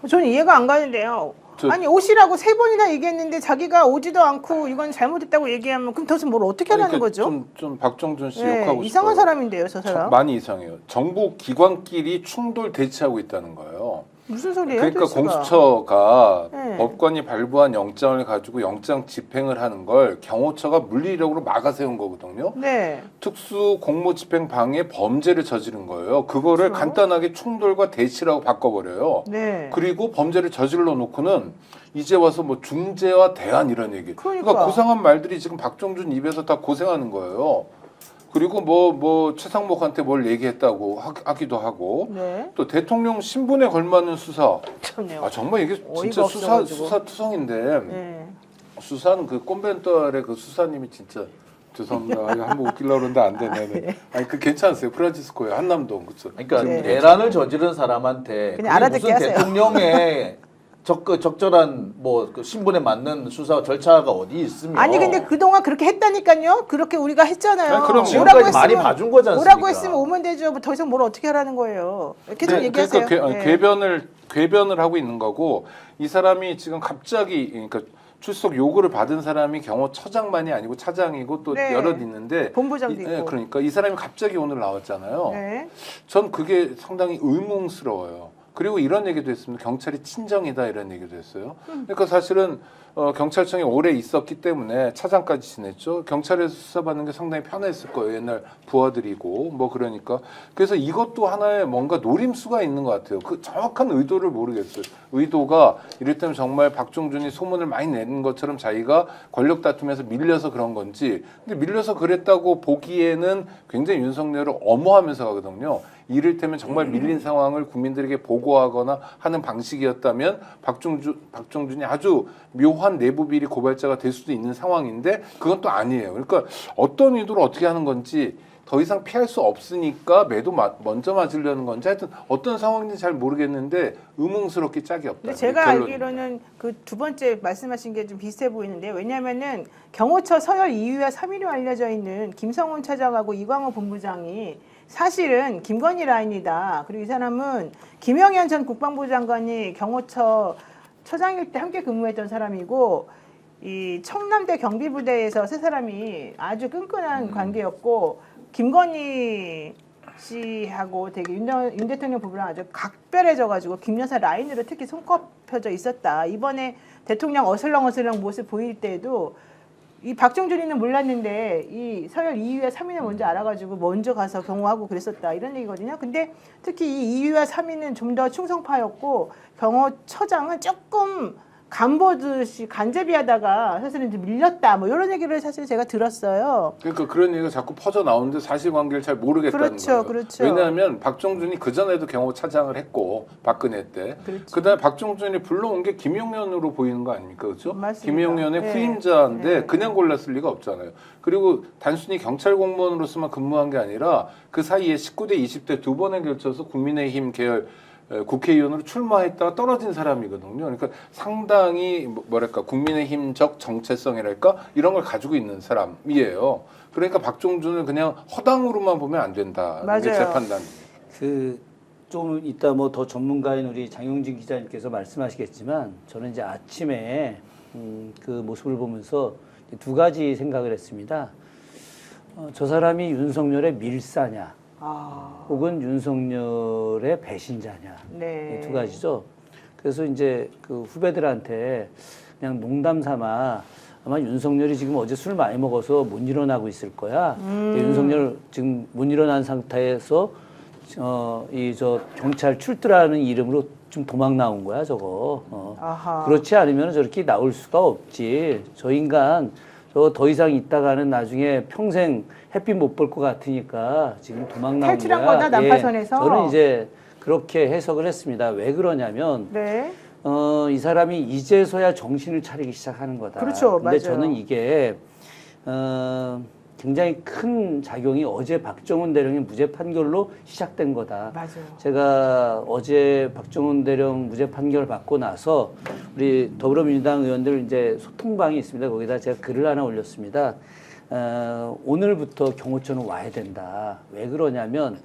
저는 이해가 안 가는데요. 아니 오시라고 3번이나 얘기했는데 자기가 오지도 않고 이건 잘못했다고 얘기하면 그럼 도대체 뭘 어떻게 하라는 거죠? 좀 박정준 씨 네, 욕하고 이상한 싶어요. 사람인데요, 저 사람. 많이 이상해요. 정부 기관끼리 충돌 대치하고 있다는 거예요. 무슨 소리예요? 그러니까 도대체가? 공수처가 네. 법관이 발부한 영장을 가지고 영장 집행을 하는 걸 경호처가 물리력으로 막아세운 거거든요. 네. 특수 공무집행 방해 범죄를 저지른 거예요. 그거를 그렇죠. 간단하게 충돌과 대치라고 바꿔버려요. 네. 그리고 범죄를 저질러 놓고는 이제 와서 뭐 중재와 대안 이런 얘기. 그러니까. 고상한 말들이 지금 박정준 입에서 다 고생하는 거예요. 그리고 뭐 최상목한테 뭘 얘기했다고 하기도 하고 네. 또 대통령 신분에 걸맞는 수사. 참네요. 정말 이게 진짜 어이가 수사 없어가지고. 투성인데 네. 수사는 그 꼼벤떨의 그 수사님이 진짜 죄송합니다. 이거 한번 웃기려고 그러는데 안 되네. 아니 그 괜찮으세요. 프란치스코에 한남동 그쵸. 그러니까 네. 내란을 저지른 사람한테 그냥 알아듣게 무슨 하세요. 대통령의 적절한 그 신분에 맞는 수사 절차가 어디 있으며 아니 근데 그동안 그렇게 했다니까요. 그렇게 우리가 했잖아요. 아니, 그럼 지금까지 많이 봐준 거지 않습니까? 오라고 했으면 오면 되죠. 뭐 더 이상 뭘 어떻게 하라는 거예요. 계속 얘기하세요. 그러니까 네. 궤변을 하고 있는 거고 이 사람이 지금 갑자기 그러니까 출석 요구를 받은 사람이 경호처장만이 아니고 차장이고 또 네. 여럿 있는데 본부장도 있고. 그러니까 이 사람이 갑자기 오늘 나왔잖아요. 네. 전 그게 상당히 의문스러워요. 그리고 이런 얘기도 했습니다. 경찰이 친정이다 이런 얘기도 했어요. 그러니까 사실은 경찰청에 오래 있었기 때문에 차장까지 지냈죠. 경찰에서 수사받는 게 상당히 편했을 거예요. 옛날 부하들이고 뭐 그러니까. 그래서 이것도 하나의 뭔가 노림수가 있는 것 같아요. 그 정확한 의도를 모르겠어요. 의도가 이를테면 정말 박종준이 소문을 많이 내는 것처럼 자기가 권력 다툼에서 밀려서 그런 건지. 근데 밀려서 그랬다고 보기에는 굉장히 윤석열을 엄호하면서 가거든요. 이를테면 정말 밀린 상황을 국민들에게 보고하거나 하는 방식이었다면 박종준이 아주 묘한 내부 비리 고발자가 될 수도 있는 상황인데 그건 또 아니에요. 그러니까 어떤 의도로 어떻게 하는 건지 더 이상 피할 수 없으니까 매도 먼저 맞으려는 건지 하여튼 어떤 상황인지 잘 모르겠는데 의문스럽게 짝이 없다. 근데 제가 결론입니다. 알기로는 그 두 번째 말씀하신 게 좀 비슷해 보이는데 왜냐하면은 경호처 서열 2위와 3위로 알려져 있는 김성훈 차장하고 이광호 본부장이 사실은 김건희 라인이다. 그리고 이 사람은 김영현 전 국방부 장관이 경호처 처장일 때 함께 근무했던 사람이고 이 청남대 경비부대에서 세 사람이 아주 끈끈한 관계였고 김건희 씨하고 되게 윤 대통령 부부랑 아주 각별해져가지고 김 여사 라인으로 특히 손꼽혀져 있었다. 이번에 대통령 어슬렁어슬렁 모습 보일 때도 이 박종준이는 몰랐는데 이 서열 2위와 3위는 먼저 알아가지고 먼저 가서 경호하고 그랬었다 이런 얘기거든요. 근데 특히 이 2위와 3위는 좀 더 충성파였고 경호처장은 조금 간보듯이 간제비하다가 사실은 좀 밀렸다 뭐 이런 얘기를 사실 제가 들었어요. 그러니까 그런 얘기가 자꾸 퍼져 나오는데 사실관계를 잘 모르겠다는 그렇죠, 거예요. 그렇죠. 왜냐하면 박종준이 그 전에도 경호차장을 했고 박근혜 때. 그렇죠. 그다음에 박종준이 불러온 게 김용현으로 보이는 거 아닙니까, 그렇죠? 맞습니다. 김용현의 네. 후임자인데 네. 그냥 골랐을 리가 없잖아요. 그리고 단순히 경찰 공무원으로서만 근무한 게 아니라 그 사이에 19대, 20대 두 번에 걸쳐서 국민의힘 계열 국회의원으로 출마했다가 떨어진 사람이거든요. 그러니까 상당히 뭐랄까 국민의힘적 정체성이랄까 이런 걸 가지고 있는 사람이에요. 그러니까 박종준을 그냥 허당으로만 보면 안 된다. 이게 맞아요. 제 판단입니다. 그 좀 이따 뭐 더 전문가인 우리 장용진 기자님께서 말씀하시겠지만 저는 이제 아침에 그 모습을 보면서 두 가지 생각을 했습니다. 저 사람이 윤석열의 밀사냐, 혹은 윤석열의 배신자냐, 네. 두 가지죠. 그래서 이제 그 후배들한테 그냥 농담 삼아 아마 윤석열이 지금 어제 술 많이 먹어서 못 일어나고 있을 거야. 윤석열 지금 못 일어난 상태에서 저 경찰 출두라는 이름으로 좀 도망 나온 거야 저거. 그렇지 않으면 저렇게 나올 수가 없지. 저 인간 저 더 이상 있다가는 나중에 평생 햇빛 못 볼 것 같으니까 지금 도망 나온 탈출한 거야. 거다, 난파선에서? 저는 이제 그렇게 해석을 했습니다. 왜 그러냐면 네. 이 사람이 이제서야 정신을 차리기 시작하는 거다. 그렇죠, 근데 맞아요. 저는 이게 굉장히 큰 작용이 어제 박정훈 대령의 무죄 판결로 시작된 거다. 맞아요. 제가 어제 박정훈 대령 무죄 판결 받고 나서 우리 더불어민주당 의원들 이제 소통방이 있습니다. 거기다 제가 글을 하나 올렸습니다. 오늘부터 경호처는 와야 된다. 왜 그러냐면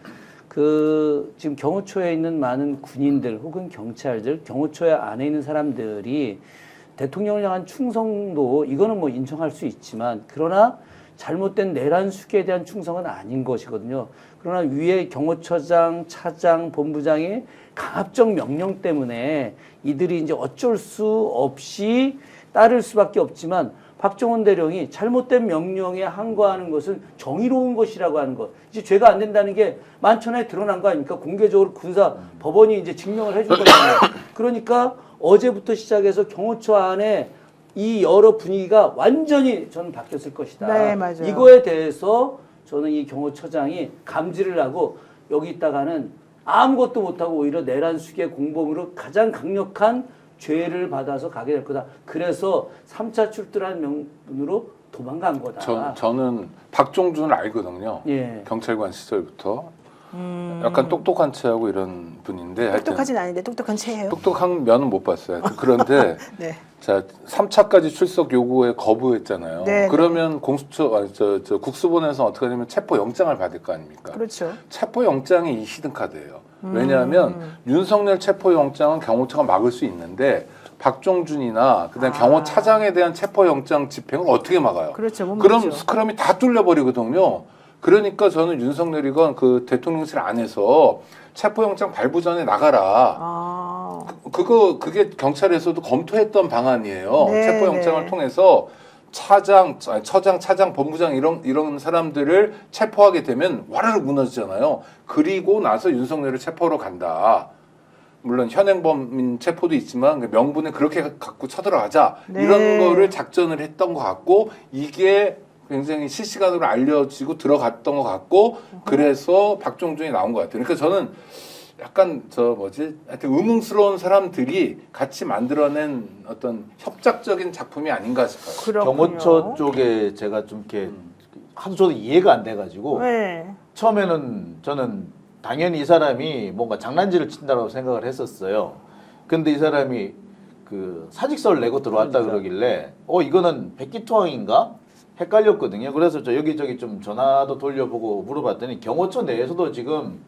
그 지금 경호처에 있는 많은 군인들 혹은 경찰들, 경호처 안에 있는 사람들이 대통령을 향한 충성도 이거는 뭐 인정할 수 있지만 그러나 잘못된 내란 수계에 대한 충성은 아닌 것이거든요. 그러나 위에 경호처장, 차장, 본부장의 강압적 명령 때문에 이들이 이제 어쩔 수 없이 따를 수밖에 없지만 박정훈 대령이 잘못된 명령에 항거하는 것은 정의로운 것이라고 하는 것. 이제 죄가 안 된다는 게 만천하에 드러난 거 아닙니까? 공개적으로 군사 법원이 이제 증명을 해준 거잖아요. 그러니까 어제부터 시작해서 경호처 안에 이 여러 분위기가 완전히 저는 바뀌었을 것이다. 네, 맞아요. 이거에 대해서 저는 이 경호처장이 감지를 하고 여기 있다가는 아무것도 못하고 오히려 내란 수계 공범으로 가장 강력한 죄를 받아서 가게 될 거다. 그래서 3차 출두라는 명분으로 도망간 거다. 저는 박종준을 알거든요. 예. 경찰관 시절부터. 약간 똑똑한 체하고 이런 분인데 하여튼 똑똑하진 않은데 똑똑한 체예요. 똑똑한 면은 못 봤어요. 하여튼 그런데 네. 자 3차까지 출석 요구에 거부했잖아요. 네, 그러면 공수처 저 국수본에서 어떻게 하냐면 체포 영장을 받을 거 아닙니까? 그렇죠. 체포 영장이 이 히든카드예요. 왜냐하면 윤석열 체포 영장은 경호처가 막을 수 있는데 박종준이나 그다음 경호차장에 대한 체포영장 집행을 어떻게 막아요? 그렇죠. 못 그럼 막죠. 스크럼이 다 뚫려버리거든요. 그러니까 저는 윤석열이건 그 대통령실 안에서 체포영장 발부 전에 나가라. 아. 그게 경찰에서도 검토했던 방안이에요. 네, 체포영장을 네. 통해서 처장, 차장, 본부장 이런 사람들을 체포하게 되면 와르르 무너지잖아요. 그리고 나서 윤석열을 체포하러 간다. 물론 현행범인 체포도 있지만 명분에 그렇게 갖고 쳐들어가자. 네. 이런 거를 작전을 했던 것 같고 이게 굉장히 실시간으로 알려지고 들어갔던 것 같고 그래서 박종준이 나온 것 같아요. 그러니까 저는 약간 하여튼 의문스러운 사람들이 같이 만들어낸 어떤 협작적인 작품이 아닌가 싶어요. 그렇군요. 경호처 쪽에 제가 좀 이렇게 하도 저도 이해가 안 돼가지고 네. 처음에는 저는 당연히 이 사람이 뭔가 장난질을 친다고 생각을 했었어요. 근데 이 사람이 그 사직서를 내고 들어왔다 그러길래 이거는 백기투항인가? 헷갈렸거든요. 그래서 저 여기저기 좀 전화도 돌려보고 물어봤더니 경호처 내에서도 지금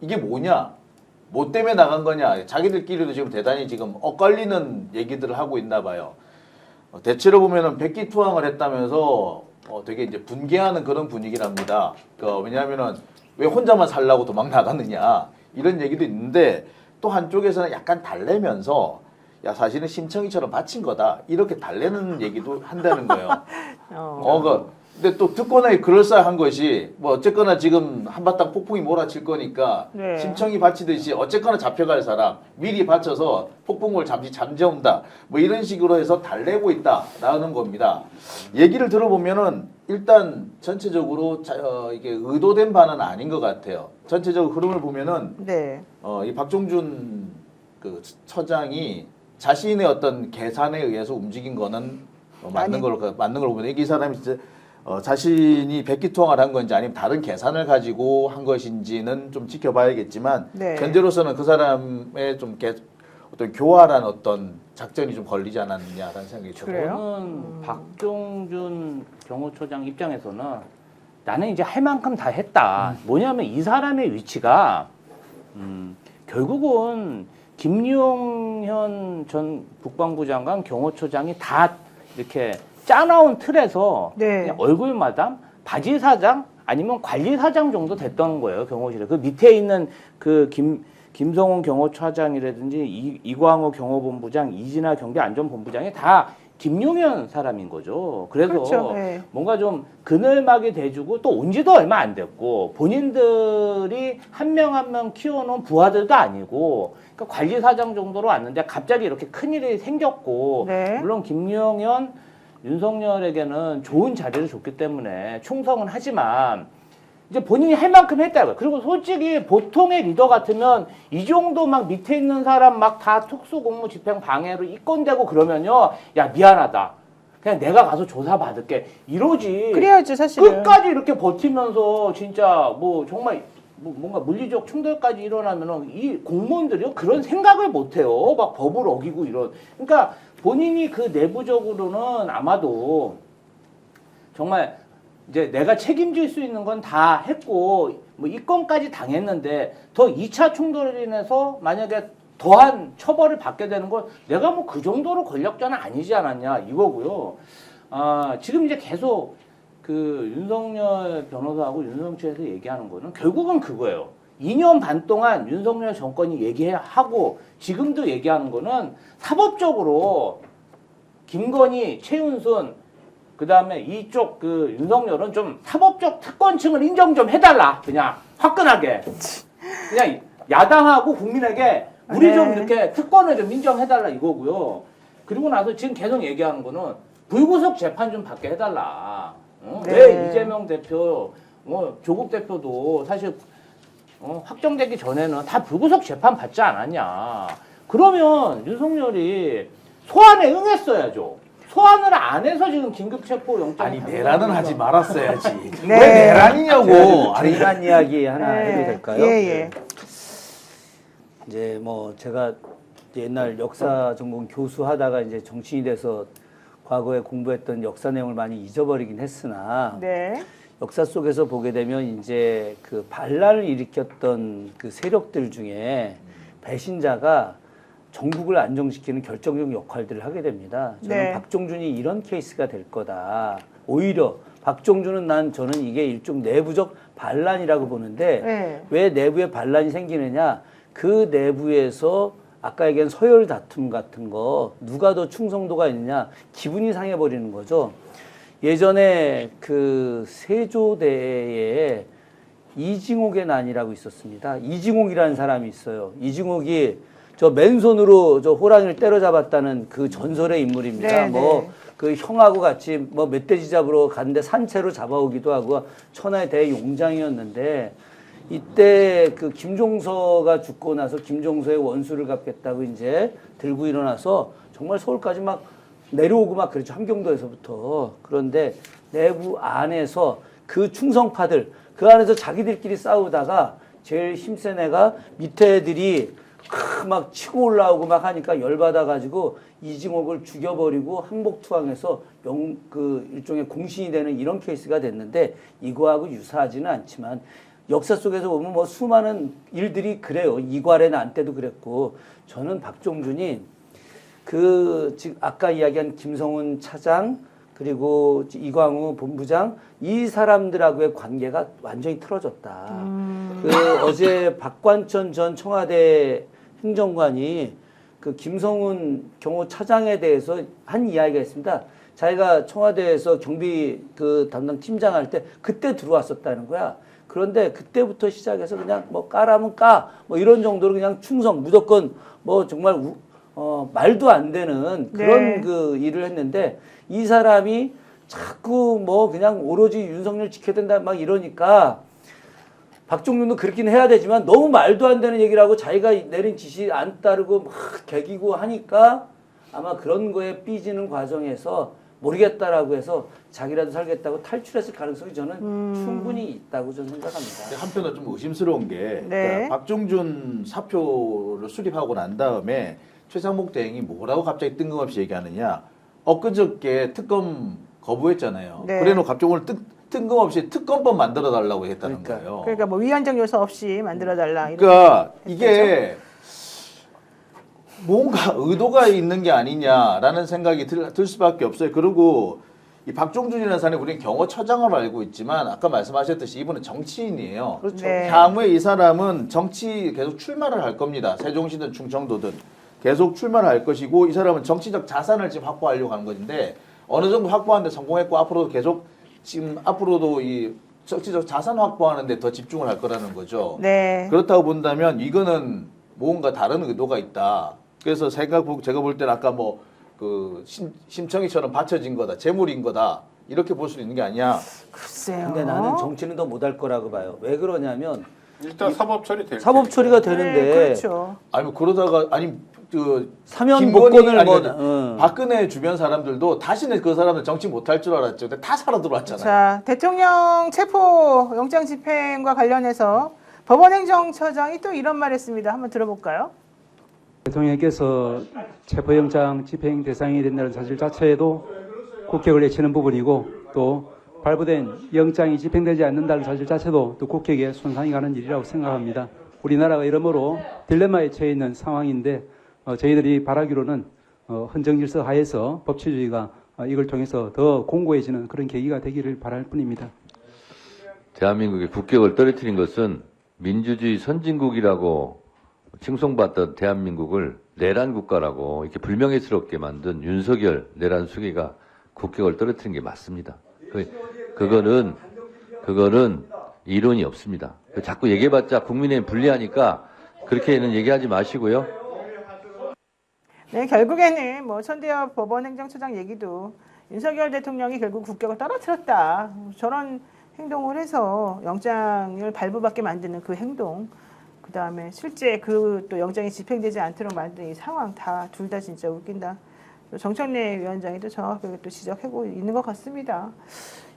이게 뭐냐? 뭐 때문에 나간 거냐? 자기들끼리도 지금 대단히 지금 엇갈리는 얘기들을 하고 있나 봐요. 대체로 보면은 백기투항을 했다면서 되게 이제 분개하는 그런 분위기랍니다. 왜냐하면은 왜 혼자만 살라고 도망 나갔느냐 이런 얘기도 있는데 또 한쪽에서는 약간 달래면서 야 사실은 심청이처럼 바친 거다 이렇게 달래는 얘기도 한다는 거예요. 근데 또 듣거나 그럴싸한 것이 뭐 어쨌거나 지금 한바탕 폭풍이 몰아칠 거니까 네. 심청이 바치듯이 어쨌거나 잡혀갈 사람 미리 바쳐서 폭풍을 잠시 잠재운다 뭐 이런 식으로 해서 달래고 있다라는 겁니다. 얘기를 들어보면은 일단 전체적으로 이게 의도된 바는 아닌 것 같아요. 전체적 흐름을 보면은 네. 이 박종준 그 처장이 자신의 어떤 계산에 의해서 움직인 거는 맞는 걸 보면 이 사람이 진짜 자신이 백기투항을 한 건지 아니면 다른 계산을 가지고 한 것인지는 좀 지켜봐야겠지만 네. 현재로서는 그 사람의 좀 어떤 교활한 어떤 작전이 좀 걸리지 않았느냐라는 생각이 들어요. 그래요? 저는 박종준 경호처장 입장에서는 나는 이제 할 만큼 다 했다. 뭐냐면 이 사람의 위치가 결국은 김용현 전 국방부 장관 경호처장이 다 이렇게 짜나온 틀에서 네. 그냥 얼굴 마담, 바지 사장 아니면 관리 사장 정도 됐던 거예요 경호실에. 그 밑에 있는 그 김성훈 경호처장이라든지 이광호 경호본부장, 이진아 경비안전본부장이 다 김용현 사람인 거죠. 그래서 그렇죠. 네. 뭔가 좀 그늘막이 돼주고 또 온 지도 얼마 안 됐고 본인들이 한 명 한 명 키워놓은 부하들도 아니고 그러니까 관리사장 정도로 왔는데 갑자기 이렇게 큰일이 생겼고 네. 물론 김용현, 윤석열에게는 좋은 자리를 줬기 때문에 충성은 하지만 이제 본인이 할 만큼 했다고요. 그리고 솔직히 보통의 리더 같으면 이 정도 막 밑에 있는 사람 막 다 특수공무 집행 방해로 입건되고 그러면요. 야 미안하다. 그냥 내가 가서 조사 받을게. 이러지. 그래야죠 사실은. 끝까지 이렇게 버티면서 진짜 뭐 정말 뭔가 물리적 충돌까지 일어나면은 이 공무원들이요 그런 생각을 못 해요. 막 법을 어기고 이런. 그러니까 본인이 그 내부적으로는 아마도 정말 이제 내가 책임질 수 있는 건 다 했고 뭐 이 건까지 당했는데 더 2차 충돌로 인해서 만약에 더한 처벌을 받게 되는 건 내가 뭐 그 정도로 권력자는 아니지 않았냐 이거고요. 지금 이제 계속 그 윤석열 변호사하고 윤정치에서 얘기하는 거는 결국은 그거예요. 2년 반 동안 윤석열 정권이 얘기하고 지금도 얘기하는 거는 사법적으로 김건희, 최은순 그다음에 이쪽 그 윤석열은 좀 사법적 특권층을 인정 좀 해달라. 그냥 화끈하게. 그냥 야당하고 국민에게 우리 네. 좀 이렇게 특권을 좀 인정해달라 이거고요. 그리고 나서 지금 계속 얘기하는 거는 불구속 재판 좀 받게 해달라. 네. 왜 이재명 대표, 조국 대표도 사실 확정되기 전에는 다 불구속 재판 받지 않았냐. 그러면 윤석열이 소환에 응했어야죠. 소환을 안 해서 지금 긴급체포 영장 아니 내란은 하지 말았어야지. 네. 왜 내란이냐고. 아니 이란 이야기 하나 네. 해도 될까요? 예, 예. 이제 뭐 제가 옛날 역사 전공 교수하다가 이제 정치인이 돼서 과거에 공부했던 역사 내용을 많이 잊어버리긴 했으나 네. 역사 속에서 보게 되면 이제 그 반란을 일으켰던 그 세력들 중에 배신자가 전국을 안정시키는 결정적 역할들을 하게 됩니다. 저는 네. 박종준이 이런 케이스가 될 거다. 오히려 박종준은 저는 이게 일종 내부적 반란이라고 보는데 네. 왜 내부에 반란이 생기느냐? 그 내부에서 아까 얘기한 서열 다툼 같은 거 누가 더 충성도가 있느냐 기분이 상해버리는 거죠. 예전에 그 세조대에 이징옥의 난이라고 있었습니다. 이징옥이라는 사람이 있어요. 이징옥이 저 맨손으로 저 호랑이를 때려잡았다는 그 전설의 인물입니다. 네, 뭐 네. 그 형하고 같이 뭐 멧돼지 잡으러 갔는데 산채로 잡아오기도 하고 천하의 대용장이었는데 이때 그 김종서가 죽고 나서 김종서의 원수를 갚겠다고 이제 들고 일어나서 정말 서울까지 막 내려오고 막 그랬죠. 함경도에서부터. 그런데 내부 안에서 그 충성파들 그 안에서 자기들끼리 싸우다가 제일 힘센 애가 밑에 애들이 막 치고 올라오고 막 하니까 열받아가지고 이징옥을 죽여버리고 항복투항해서 그 일종의 공신이 되는 이런 케이스가 됐는데 이거하고 유사하지는 않지만 역사 속에서 보면 뭐 수많은 일들이 그래요. 이괄의 난 때도 그랬고 저는 박종준이 그 지금 아까 이야기한 김성훈 차장 그리고 이광우 본부장 이 사람들하고의 관계가 완전히 틀어졌다. 그 어제 박관천 전 청와대 행정관이 그 김성훈 경호차장에 대해서 한 이야기가 있습니다. 자기가 청와대에서 경비 그 담당 팀장 할 때 그때 들어왔었다는 거야. 그런데 그때부터 시작해서 그냥 뭐 까라면 까 뭐 이런 정도로 그냥 충성 무조건 뭐 정말 말도 안 되는 그런 네. 그 일을 했는데 이 사람이 자꾸 뭐 그냥 오로지 윤석열 지켜야 된다 막 이러니까 박종준도 그렇긴 해야 되지만 너무 말도 안 되는 얘기를 하고 자기가 내린 지시 안 따르고 막 개기고 하니까 아마 그런 거에 삐지는 과정에서 모르겠다라고 해서 자기라도 살겠다고 탈출했을 가능성이 저는 충분히 있다고 저는 생각합니다. 한편으로 좀 의심스러운 게 네. 그러니까 박종준 사표를 수립하고 난 다음에 최상목 대행이 뭐라고 갑자기 뜬금없이 얘기하느냐. 엊그저께 특검 거부했잖아요. 네. 그래놓고 갑자기 오늘 뜬금없이 특검법 만들어달라고 했다는 거예요. 그러니까 뭐 위헌적 요소 없이 만들어달라. 이런 그러니까 이게 뭔가 의도가 있는 게 아니냐라는 생각이 들 수밖에 없어요. 그리고 이 박종준이라는 사람이 우리는 경호처장으로 알고 있지만 아까 말씀하셨듯이 이분은 정치인이에요. 그렇죠. 네. 향후에 이 사람은 정치 계속 출마를 할 겁니다. 세종시든 충청도든 계속 출마를 할 것이고 이 사람은 정치적 자산을 지금 확보하려고 하는 건데 어느 정도 확보하는데 성공했고 앞으로도 계속 지금 앞으로도 이 정치적 자산 확보하는데 더 집중을 할 거라는 거죠. 네. 그렇다고 본다면 이거는 뭔가 다른 의도가 있다. 그래서 제가 볼 때는 아까 뭐 그 심청이처럼 바쳐진 거다, 재물인 거다 이렇게 볼 수 있는 게 아니야. 글쎄요. 근데 나는 정치는 더 못할 거라고 봐요. 왜 그러냐면 일단 사법 처리 될 사법 테니까. 처리가 되는데 네, 그렇죠. 아니 뭐 그러다가 아니 그 사면 김건희, 목권을 아니, 뭐 박근혜 주변 사람들도 다시는 그 사람들 정치 못할 줄 알았죠. 근데 다 살아 들어왔잖아요. 자, 대통령 체포 영장 집행과 관련해서 법원행정처장이 또 이런 말 했습니다. 한번 들어볼까요? 대통령께서 체포영장 집행 대상이 된다는 사실 자체에도 국격을 내치는 부분이고 또 발부된 영장이 집행되지 않는다는 사실 자체도 또 국격에 손상이 가는 일이라고 생각합니다. 우리나라가 여러모로 딜레마에 처해 있는 상황인데 저희들이 바라기로는 헌정질서 하에서 법치주의가 이걸 통해서 더 공고해지는 그런 계기가 되기를 바랄 뿐입니다. 대한민국의 국격을 떨어뜨린 것은 민주주의 선진국이라고 칭송받던 대한민국을 내란 국가라고 이렇게 불명예스럽게 만든 윤석열 내란 수기가 국격을 떨어뜨린 게 맞습니다. 그거는 이론이 없습니다. 자꾸 얘기해봤자 국민의힘 불리하니까 그렇게는 얘기하지 마시고요. 네, 결국에는 뭐 천대엽 법원행정처장 얘기도 윤석열 대통령이 결국 국격을 떨어뜨렸다. 저런 행동을 해서 영장을 발부받게 만드는 그 행동, 그 다음에 실제 그 또 영장이 집행되지 않도록 만든 이 상황 다 둘 다 진짜 웃긴다. 정청래 위원장이 또 정확하게 또 지적하고 있는 것 같습니다.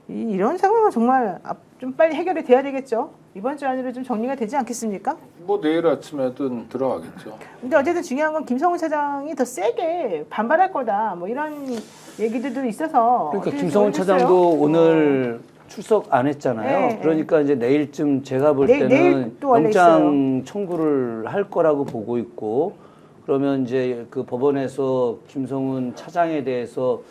이런 상황은 정말 좀 빨리 해결이 돼야 되겠죠. 이번 주 안으로 좀 정리가 되지 않겠습니까? 뭐 내일 아침에든 들어가겠죠. 근데 어쨌든 중요한 건 김성훈 차장이 더 세게 반발할 거다. 뭐 이런 얘기들도 있어서. 그러니까 어떻게 김성훈 모르겠어요. 차장도 오늘 출석 안 했잖아요. 네, 그러니까 이제 내일쯤 제가 볼 내일 때는 또 원래 영장 청구를 할 거라고 보고 있고 그러면 이제 그 법원에서 김성훈 차장에 대해서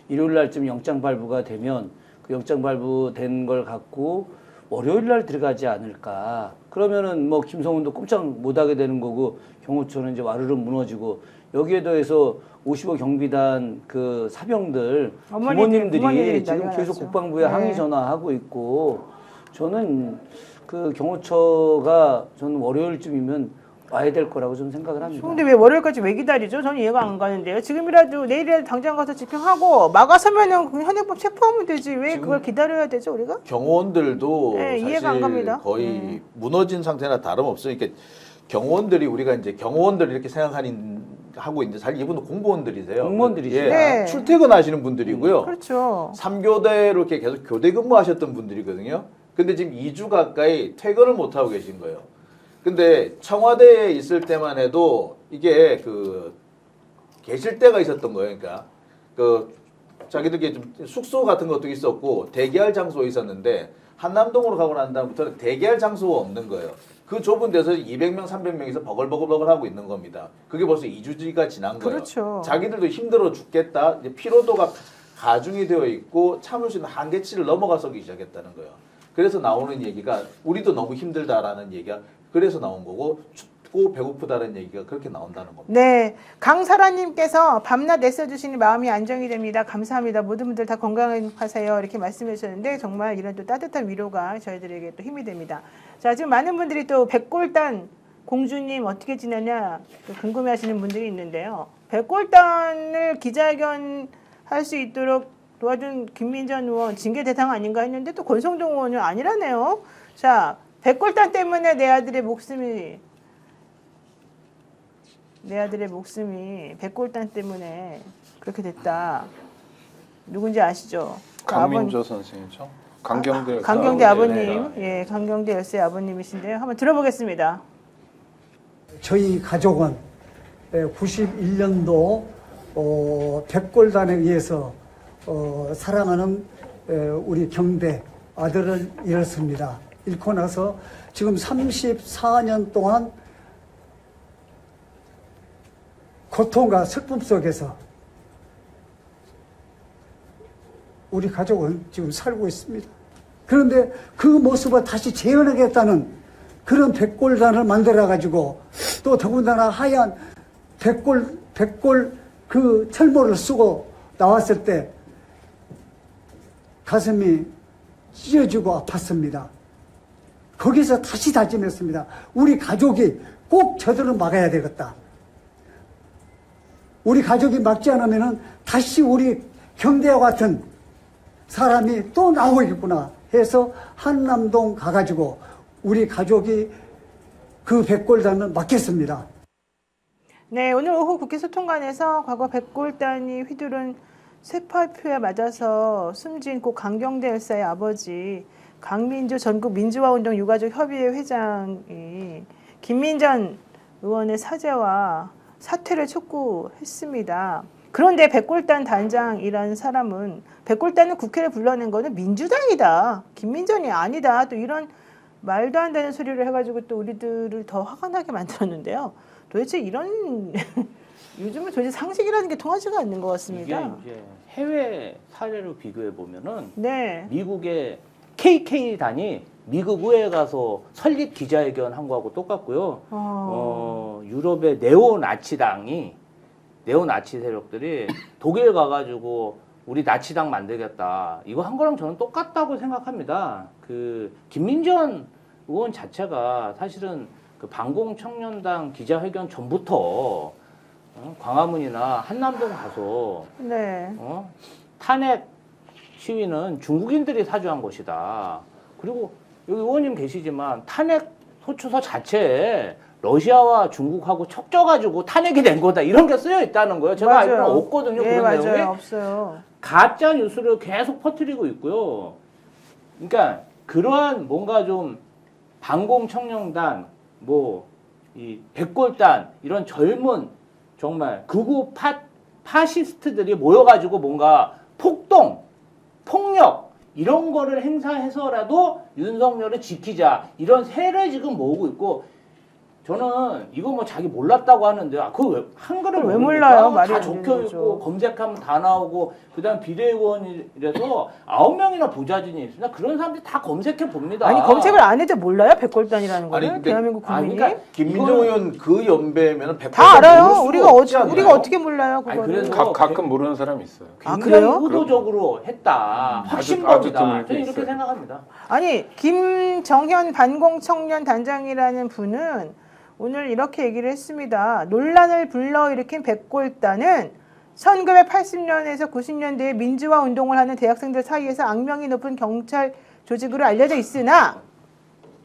일요일 날쯤 영장 발부가 되면 그 영장 발부된 걸 갖고 월요일 날 들어가지 않을까. 그러면은 뭐 김성훈도 꼼짝 못 하게 되는 거고 경호처는 이제 와르르 무너지고 여기에 더해서 55 경비단 그 사병들 부모님들이 지금 계속 국방부에 항의 전화하고 있고 저는 그 경호처가 저는 월요일쯤이면 와야 될 거라고 저는 생각을 합니다. 근데 왜 월요일까지 왜 기다리죠? 저는 이해가 안 가는데요. 지금이라도 내일이라도 당장 가서 집행하고 막아서면은 현행법 체포하면 되지. 왜 그걸 기다려야 되죠, 우리가? 경호원들도 네, 사실 이해가 안 갑니다. 거의 무너진 상태나 다름없으니까 경호원들이 우리가 이제 경호원들 이렇게 하고 이제 사실 이분은 공무원들이세요. 공무원들이죠. 예, 네. 출퇴근하시는 분들이고요. 그렇죠. 3교대로 이렇게 계속 교대 근무하셨던 분들이거든요. 근데 지금 2주 가까이 퇴근을 못 하고 계신 거예요. 근데 청와대에 있을 때만 해도 이게 그 계실 때가 있었던 거예요. 그러니까 그 자기들끼리 좀 숙소 같은 것도 있었고 대기할 장소가 있었는데 한남동으로 가고 난 다음부터는 대기할 장소가 없는 거예요. 그 좁은 데서 200명, 300명이서 버글버글 하고 있는 겁니다. 그게 벌써 2주가 지난 거예요. 그렇죠. 자기들도 힘들어 죽겠다. 이제 피로도가 가중이 되어 있고 참을 수 있는 한계치를 넘어가서기 시작했다는 거예요. 그래서 나오는 얘기가 우리도 너무 힘들다라는 얘기가 그래서 나온 거고 춥고 배고프다는 얘기가 그렇게 나온다는 겁니다. 네, 강사라님께서 밤낮 애써주시니 마음이 안정이 됩니다. 감사합니다. 모든 분들 다 건강하세요. 이렇게 말씀해 주셨는데 정말 이런 또 따뜻한 위로가 저희들에게 또 힘이 됩니다. 자, 지금 많은 분들이 또 백골단 공주님 어떻게 지내냐 궁금해하시는 분들이 있는데요. 백골단을 기자회견 할 수 있도록 도와준 김민전 의원 징계 대상 아닌가 했는데 또 권성동 의원은 아니라네요. 자, 백골단 때문에 내 아들의 목숨이 백골단 때문에 그렇게 됐다. 누군지 아시죠? 강민조 선생이죠. 강경대 아버님, 예, 강경대 열세 아버님이신데요. 한번 들어보겠습니다. 저희 가족은 91년도 백골단에 의해서 사랑하는 우리 경대 아들을 잃었습니다. 잃고 나서 지금 34년 동안 고통과 슬픔 속에서 우리 가족은 지금 살고 있습니다. 그런데 그 모습을 다시 재현하겠다는 그런 백골단을 만들어가지고 또 더군다나 하얀 백골 그 철모를 쓰고 나왔을 때 가슴이 찢어지고 아팠습니다. 거기서 다시 다짐했습니다. 우리 가족이 꼭 저들을 막아야 되겠다. 우리 가족이 막지 않으면 다시 우리 경대와 같은 사람이 또 나오겠구나 해서 한남동 가가지고 우리 가족이 그 백골단을 막겠습니다. 네, 오늘 오후 국회 소통관에서 과거 백골단이 휘두른 쇠파표에 맞아서 숨진 고 강경대 열사의 아버지 강민주 전국 민주화운동 유가족 협의회 회장이 김민전 의원의 사죄와 사퇴를 촉구했습니다. 그런데 백골단 단장이라는 사람은 백골단은 국회를 불러낸 거는 민주당이다. 김민전이 아니다. 또 이런 말도 안 되는 소리를 해가지고 또 우리들을 더 화가 나게 만들었는데요. 도대체 이런 요즘은 도대체 상식이라는 게 통하지가 않는 것 같습니다. 이게 이제 해외 사례로 비교해 보면은 네. 미국의 KK단이 미국 의회에 가서 설립 기자회견 한 거하고 똑같고요. 유럽의 네오나치 세력들이 독일 가가지고 우리 나치당 만들겠다. 이거 한 거랑 저는 똑같다고 생각합니다. 그 김민전 의원 자체가 사실은 그 반공청년당 기자회견 전부터 광화문이나 한남동 가서 네. 탄핵 시위는 중국인들이 사주한 것이다. 그리고 여기 의원님 계시지만 탄핵 소추서 자체에 러시아와 중국하고 척져가지고 탄핵이 된 거다. 이런 게 쓰여 있다는 거예요. 제가 알기로는 없거든요. 예, 그런 맞아요. 내용이. 없어요. 가짜 뉴스를 계속 퍼뜨리고 있고요. 그러니까 그러한 뭔가 좀 반공청년단, 이 백골단 이런 젊은 정말 극우 파시스트들이 모여가지고 뭔가 폭동, 폭력 이런 거를 행사해서라도 윤석열을 지키자 이런 세를 지금 모으고 있고 저는 이거 뭐 자기 몰랐다고 하는데 그거 한글을 왜 모르니까 몰라요? 말이 다 안 되는 적혀 거죠. 있고 검색하면 다 나오고 그다음 비대위원이라서 9명이나 보좌진이 있습니다. 그런 사람들이 다 검색해 봅니다. 아니 검색을 안 해도 몰라요? 백골단이라는 거는 근데 대한민국 국민이 그러니까 김민정 의원 그 연배면은 100% 다 알아요. 모를 수가 우리가 없지 않나요? 우리가 어떻게 몰라요? 아니, 그거를. 그래서 가끔 모르는 사람이 있어요. 굉장히 그래요? 의도적으로 했다. 아주 확신범이다. 드물게 저는 이렇게 있어요. 생각합니다. 아니 김정현 반공청년 단장이라는 분은 오늘 이렇게 얘기를 했습니다. 논란을 불러일으킨 백골단은 1980년에서 90년대에 민주화 운동을 하는 대학생들 사이에서 악명이 높은 경찰 조직으로 알려져 있으나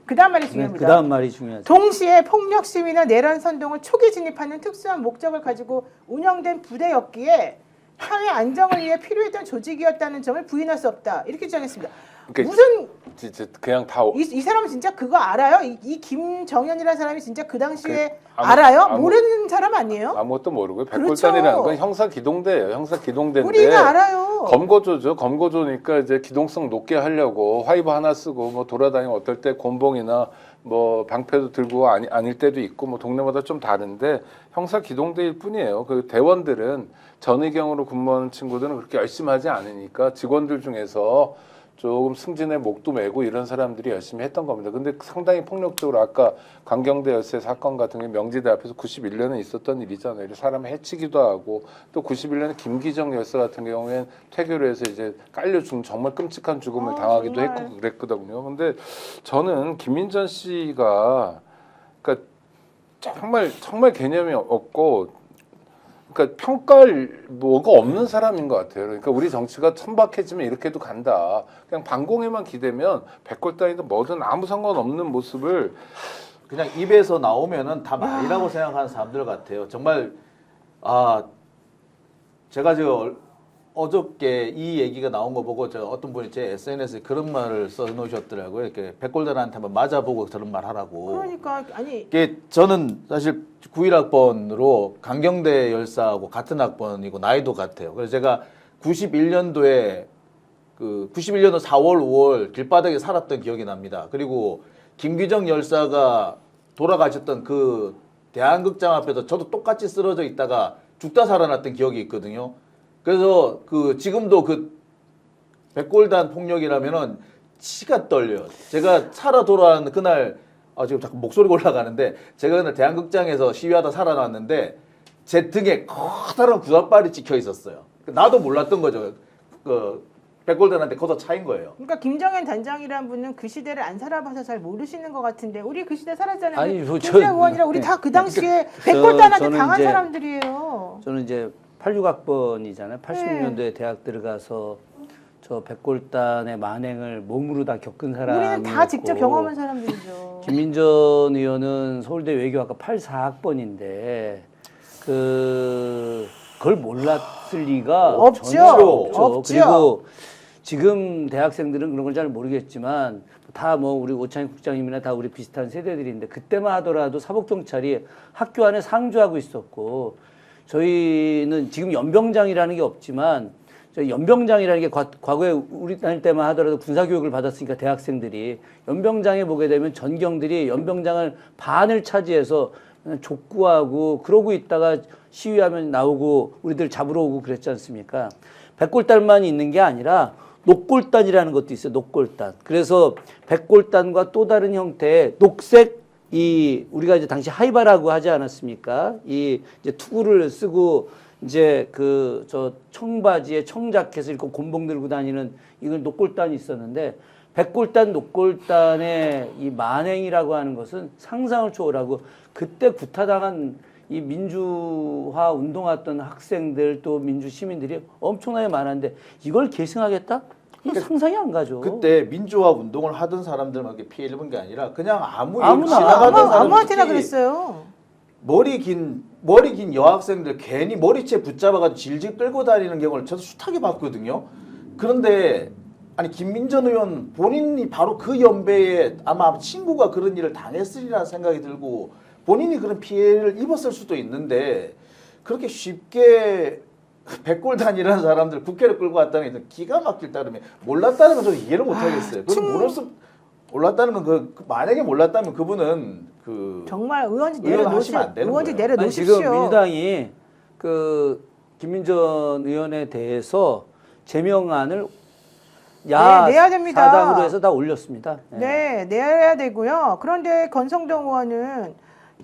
그 다음 말이 중요합니다. 그 다음 말이 중요하죠. 동시에 폭력 시위나 내란 선동을 초기 진입하는 특수한 목적을 가지고 운영된 부대였기에 사회 안정을 위해 필요했던 조직이었다는 점을 부인할 수 없다. 이렇게 주장했습니다. 그러니까 무슨 진짜 그냥 다 이 사람은 진짜 그거 알아요? 이 김정현이라는 사람이 진짜 그 당시에 아무- 알아요? 아무- 모르는 사람 아니에요? 아무것도 모르고 그렇죠. 백골단이라는 건 형사 기동대예요. 형사 기동대인데 우리가 알아요. 검거조죠. 검거조니까 이제 기동성 높게 하려고 화이브 하나 쓰고 뭐 돌아다니면 어떨 때 곤봉이나 뭐 방패도 들고 아닐 때도 있고 뭐 동네마다 좀 다른데 형사 기동대일 뿐이에요. 그 대원들은 전의경으로 근무하는 친구들은 그렇게 열심히 하지 않으니까 직원들 중에서 조금 승진의 목도 메고 이런 사람들이 열심히 했던 겁니다. 근데 상당히 폭력적으로 아까 강경대 열세 사건 같은 게 명지대 앞에서 91년에 있었던 일이잖아요. 사람 해치기도 하고 또 91년에 김기정 열사 같은 경우에는 퇴교를 해서 이제 깔려 죽는 정말 끔찍한 죽음을 당하기도 정말. 했고 그랬거든요. 근데 저는 김민전 씨가 그러니까 정말 개념이 없고 그러니까 평가할 뭐가 없는 사람인 것 같아요. 그러니까 우리 정치가 천박해지면 이렇게도 간다. 그냥 반공에만 기대면 백골단이든 뭐든 아무 상관없는 모습을 그냥 입에서 나오면은 다 말이라고 생각하는 사람들 같아요. 정말 제가 어저께 이 얘기가 나온 거 보고 어떤 분이 제 SNS에 그런 말을 써놓으셨더라고요. 이렇게 백골단한테만 맞아보고 그런 말 하라고. 그러니까 아니 이게 저는 사실 91학번으로 강경대 열사하고 같은 학번이고 나이도 같아요. 그래서 제가 91년도에 91년도 4월, 5월 길바닥에 살았던 기억이 납니다. 그리고 김기정 열사가 돌아가셨던 그 대한극장 앞에서 저도 똑같이 쓰러져 있다가 죽다 살아났던 기억이 있거든요. 그래서 지금도 백골단 폭력이라면은 치가 떨려요. 제가 살아 돌아왔는 그날 지금 자꾸 목소리가 올라가는데 제가 그날 대한극장에서 시위하다 살아났는데 제 등에 커다란 구사발이 찍혀 있었어요. 나도 몰랐던 거죠. 백골단한테 커서 차인 거예요. 그러니까 김정현 단장이라는 분은 그 시대를 안 살아봐서 잘 모르시는 것 같은데 우리 그 시대 살았잖아요. 아니, 김정현 의원이랑 우리 다 그 당시에 그러니까 백골단한테 저는 당한 이제- 사람들이에요. 저는 이제 86학번이잖아요. 86년도에 대학 들어가서 저 백골단의 만행을 몸으로 다 겪은 사람이었고 우리는 다 직접 경험한 사람들이죠. 김민전 의원은 서울대 외교학과 84학번인데 그걸 몰랐을 리가 없죠. 전혀 없죠. 없죠. 그리고 지금 대학생들은 그런 걸 잘 모르겠지만 다 뭐 우리 오창익 국장님이나 다 우리 비슷한 세대들인데 그때만 하더라도 사복경찰이 학교 안에 상주하고 있었고 저희는 지금 연병장이라는 게 없지만 저 연병장이라는 게 과거에 우리 다닐 때만 하더라도 군사교육을 받았으니까 대학생들이 연병장에 보게 되면 전경들이 연병장을 반을 차지해서 그냥 족구하고 그러고 있다가 시위하면 나오고 우리들 잡으러 오고 그랬지 않습니까? 백골단만 있는 게 아니라 녹골단이라는 것도 있어요. 녹골단. 그래서 백골단과 또 다른 형태의 녹색 우리가 이제 당시 하이바라고 하지 않았습니까? 이제 투구를 쓰고 이제 저 청바지에 청자켓을 입고 곤봉 들고 다니는 이건 녹골단이 있었는데 백골단, 녹골단의 이 만행이라고 하는 것은 상상을 초월하고 그때 구타당한 이 민주화 운동했던 학생들 또 민주 시민들이 엄청나게 많았는데 이걸 계승하겠다? 이거 상상이 안 가죠. 그때 민주화 운동을 하던 사람들만 피해를 본 게 아니라 그냥 아무나, 지나가던 사람들 아무한테나 특히 그랬어요. 머리 긴 여학생들 괜히 머리채 붙잡아가지고 질질 끌고 다니는 경우를 저도 숱하게 봤거든요. 그런데 아니 김민전 의원 본인이 바로 그 연배에 아마 친구가 그런 일을 당했으리라는 생각이 들고 본인이 그런 피해를 입었을 수도 있는데 그렇게 쉽게 백골단이라는 사람들 국회를 끌고 왔다는 게 기가 막힐 따름에 몰랐다는 건 저는 이해를 못하겠어요. 그건 모를 수 몰랐다는 건 만약에 몰랐다면 그분은 정말 의원직 의원하시면 안 되는 의원직 거예요. 내려놓으십시오. 지금 민주당이 그 김민전 의원에 대해서 제명안을 내야 됩니다. 사당으로 해서 다 올렸습니다. 네, 내야 되고요. 그런데 권성동 의원은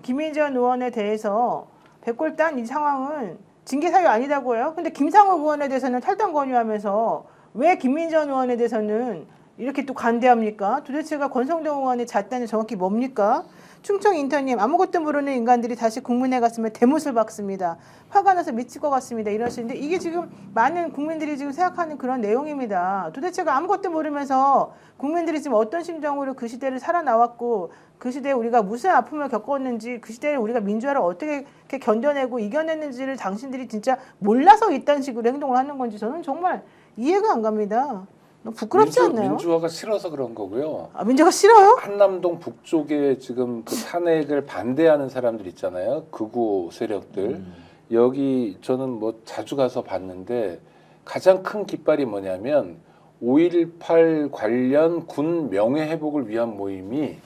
김민전 의원에 대해서 백골단 이 상황은 징계 사유 아니다고요. 근데 김상욱 의원에 대해서는 탈당 권유하면서 왜 김민전 의원에 대해서는 이렇게 또 관대합니까? 도대체가 권성동 의원의 잣대는 정확히 뭡니까? 충청 인터님, 아무것도 모르는 인간들이 다시 국민에 갔으면 대못을 박습니다. 화가 나서 미칠 것 같습니다. 이러시는데 이게 지금 많은 국민들이 지금 생각하는 그런 내용입니다. 도대체가 아무것도 모르면서 국민들이 지금 어떤 심정으로 그 시대를 살아나왔고 그 시대에 우리가 무슨 아픔을 겪었는지 그 시대에 우리가 민주화를 어떻게 이렇게 견뎌내고 이겨냈는지를 당신들이 진짜 몰라서 이딴 식으로 행동을 하는 건지 저는 정말 이해가 안 갑니다. 너무 부끄럽지 않나요? 민주화가 싫어서 그런 거고요. 아, 민주화가 싫어요? 한남동 북쪽에 지금 그 탄핵을 반대하는 사람들 있잖아요. 극우 세력들. 여기 저는 뭐 자주 가서 봤는데 가장 큰 깃발이 뭐냐면 5.18 관련 군 명예회복을 위한 모임이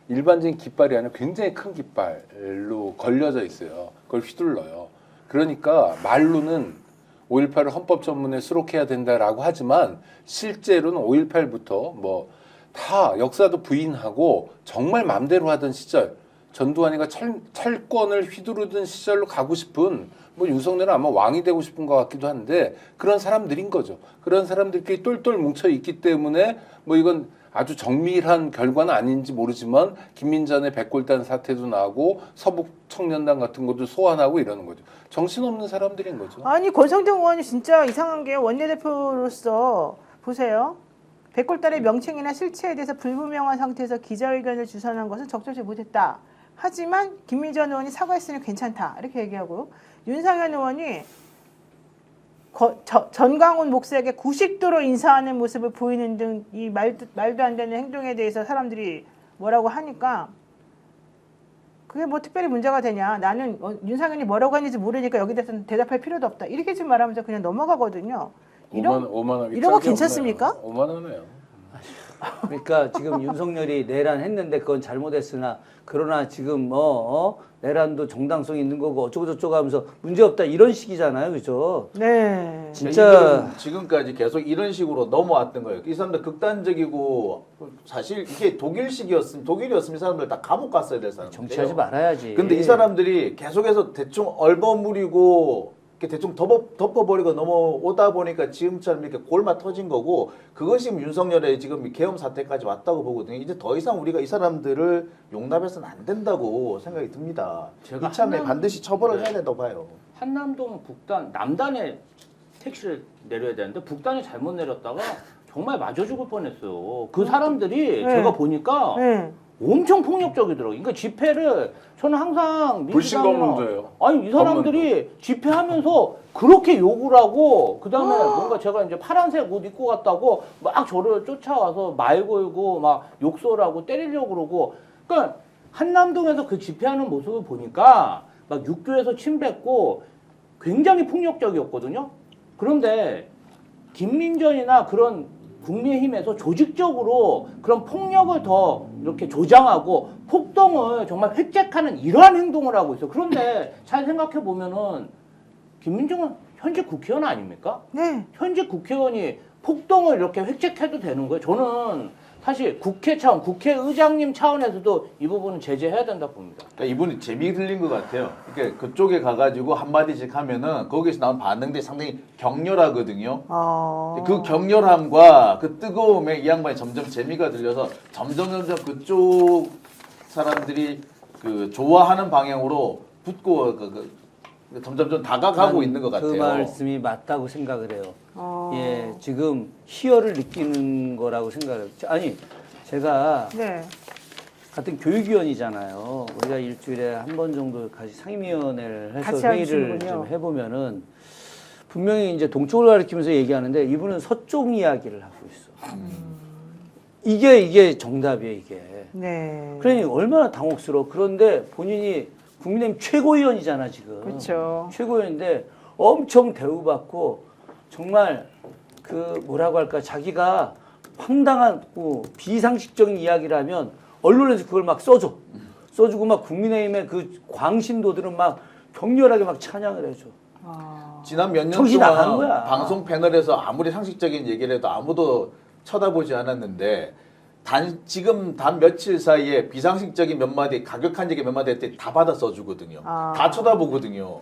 일반적인 깃발이 아니라 굉장히 큰 깃발로 걸려져 있어요. 그걸 휘둘러요. 그러니까 말로는 5.18을 헌법 전문에 수록해야 된다라고 하지만 실제로는 5.18부터 뭐 다 역사도 부인하고 정말 맘대로 하던 시절 전두환이가 철권을 휘두르던 시절로 가고 싶은 뭐 윤석열은 아마 왕이 되고 싶은 것 같기도 한데 그런 사람들인 거죠. 그런 사람들끼리 똘똘 뭉쳐 있기 때문에 뭐 이건 아주 정밀한 결과는 아닌지 모르지만 김민전의 백골단 사태도 나고 서북 청년단 같은 것도 소환하고 이러는 거죠. 정신없는 사람들인 거죠. 아니 권성동 의원이 진짜 이상한 게 원내대표로서 보세요. 백골단의 명칭이나 실체에 대해서 불분명한 상태에서 기자회견을 주선한 것은 적절치 못했다. 하지만 김민전 의원이 사과했으니 괜찮다. 이렇게 얘기하고 윤상현 의원이 전광훈 목사에게 구식도로 인사하는 모습을 보이는 등 이 말도 안 되는 행동에 대해서 사람들이 뭐라고 하니까 그게 뭐 특별히 문제가 되냐. 나는 윤상현이 뭐라고 하는지 모르니까 여기 대해서 대답할 필요도 없다. 이렇게 좀 말하면서 그냥 넘어가거든요. 5만 원 이런 거 괜찮습니까? 5만 원이에요. 그러니까 지금 윤석열이 내란했는데 그건 잘못했으나 그러나 지금 내란도 정당성이 있는 거고 어쩌고 저쩌고 하면서 문제없다 이런 식이잖아요. 그죠? 네. 진짜 지금까지 계속 이런 식으로 넘어왔던 거예요. 이 사람들 극단적이고 사실 이게 독일이었으면 이 사람들 다 감옥 갔어야 될 사람들. 정치하지 말아야지. 근데 이 사람들이 계속해서 대충 얼버무리고 이렇게 대충 덮어버리고 넘어오다 보니까 지금처럼 이렇게 골마 터진 거고 그것이 지금 윤석열의 지금 계엄 사태까지 왔다고 보거든요. 이제 더 이상 우리가 이 사람들을 용납해서는 안 된다고 생각이 듭니다. 제가 이참에 반드시 처벌을 해야 된다고 봐요. 한남동 북단 남단에 택시를 내려야 되는데 북단이 잘못 내렸다가 정말 맞아 죽을 뻔했어요. 그 사람들이 네. 제가 보니까 네. 엄청 폭력적이더라고요. 그러니까 집회를 저는 항상 불신검문제예요. 아니 이 사람들이 집회하면서 그렇게 욕을 하고 그다음에 뭔가 제가 이제 파란색 옷 입고 갔다고 막 저를 쫓아와서 말 걸고 막 욕설하고 때리려고 그러고 그러니까 한남동에서 그 집회하는 모습을 보니까 막 육교에서 침 뱉고 굉장히 폭력적이었거든요. 그런데 김민전이나 그런 국민의힘에서 조직적으로 그런 폭력을 더 이렇게 조장하고 폭동을 정말 획책하는 이러한 행동을 하고 있어요. 그런데 잘 생각해 보면은 김민정은 현직 국회의원 아닙니까? 네. 현직 국회의원이 폭동을 이렇게 획책해도 되는 거예요. 저는 사실 국회 차원, 국회의장님 차원에서도 이 부분은 제재해야 된다 봅니다. 그러니까 이분이 재미 들린 것 같아요. 그러니까 그쪽에 가가지고 한마디씩 하면은 거기서 나온 반응들이 상당히 격렬하거든요. 그 격렬함과 그 뜨거움에 이 양반이 점점 재미가 들려서 점점 그쪽 사람들이 그 좋아하는 방향으로 붙고 점점 다가가고 있는 것 같아요. 그 말씀이 맞다고 생각을 해요. 예, 지금 희열을 느끼는 거라고 생각해요. 아니, 제가 네. 같은 교육위원이잖아요. 우리가 일주일에 한 번 정도 같이 상임위원회를 해서 같이 회의를 하시는군요. 좀 해보면은 분명히 이제 동쪽을 가리키면서 얘기하는데 이분은 서쪽 이야기를 하고 있어. 이게 정답이에요, 이게. 네. 그러니 얼마나 당혹스러워. 그런데 본인이 국민의힘 최고위원이잖아, 지금. 그렇죠. 최고위원인데 엄청 대우받고 정말 그 뭐라고 할까 자기가 황당한 비상식적인 이야기라면 언론에서 그걸 막 써주고 막 국민의힘의 그 광신도들은 막 격렬하게 막 찬양을 해줘. 지난 몇 년 정신 나간 동안 거야. 방송 패널에서 아무리 상식적인 얘기를 해도 아무도 쳐다보지 않았는데 지금 단 며칠 사이에 비상식적인 몇 마디, 가격한 얘기 몇 마디 했더니 다 받아 써주거든요. 다 쳐다보거든요.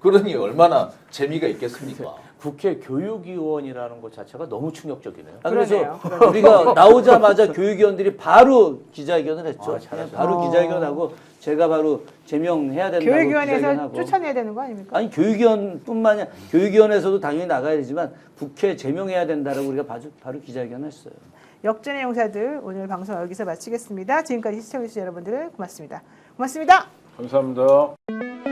그러니 얼마나 재미가 있겠습니까? 국회 교육위원이라는 것 자체가 너무 충격적이네요. 그래서 우리가 나오자마자 교육위원들이 바로 기자회견을 했죠. 바로 기자회견하고 제가 바로 제명해야 된다고 교육위원회에서 기자회견하고. 쫓아내야 되는 거 아닙니까? 아니 교육위원뿐만이 아니라 교육위원회에서도 당연히 나가야 되지만 국회 제명해야 된다라고 우리가 바로 기자회견을 했어요. 역전의 용사들 오늘 방송 여기서 마치겠습니다. 지금까지 시청해주신 여러분들 고맙습니다. 고맙습니다. 감사합니다.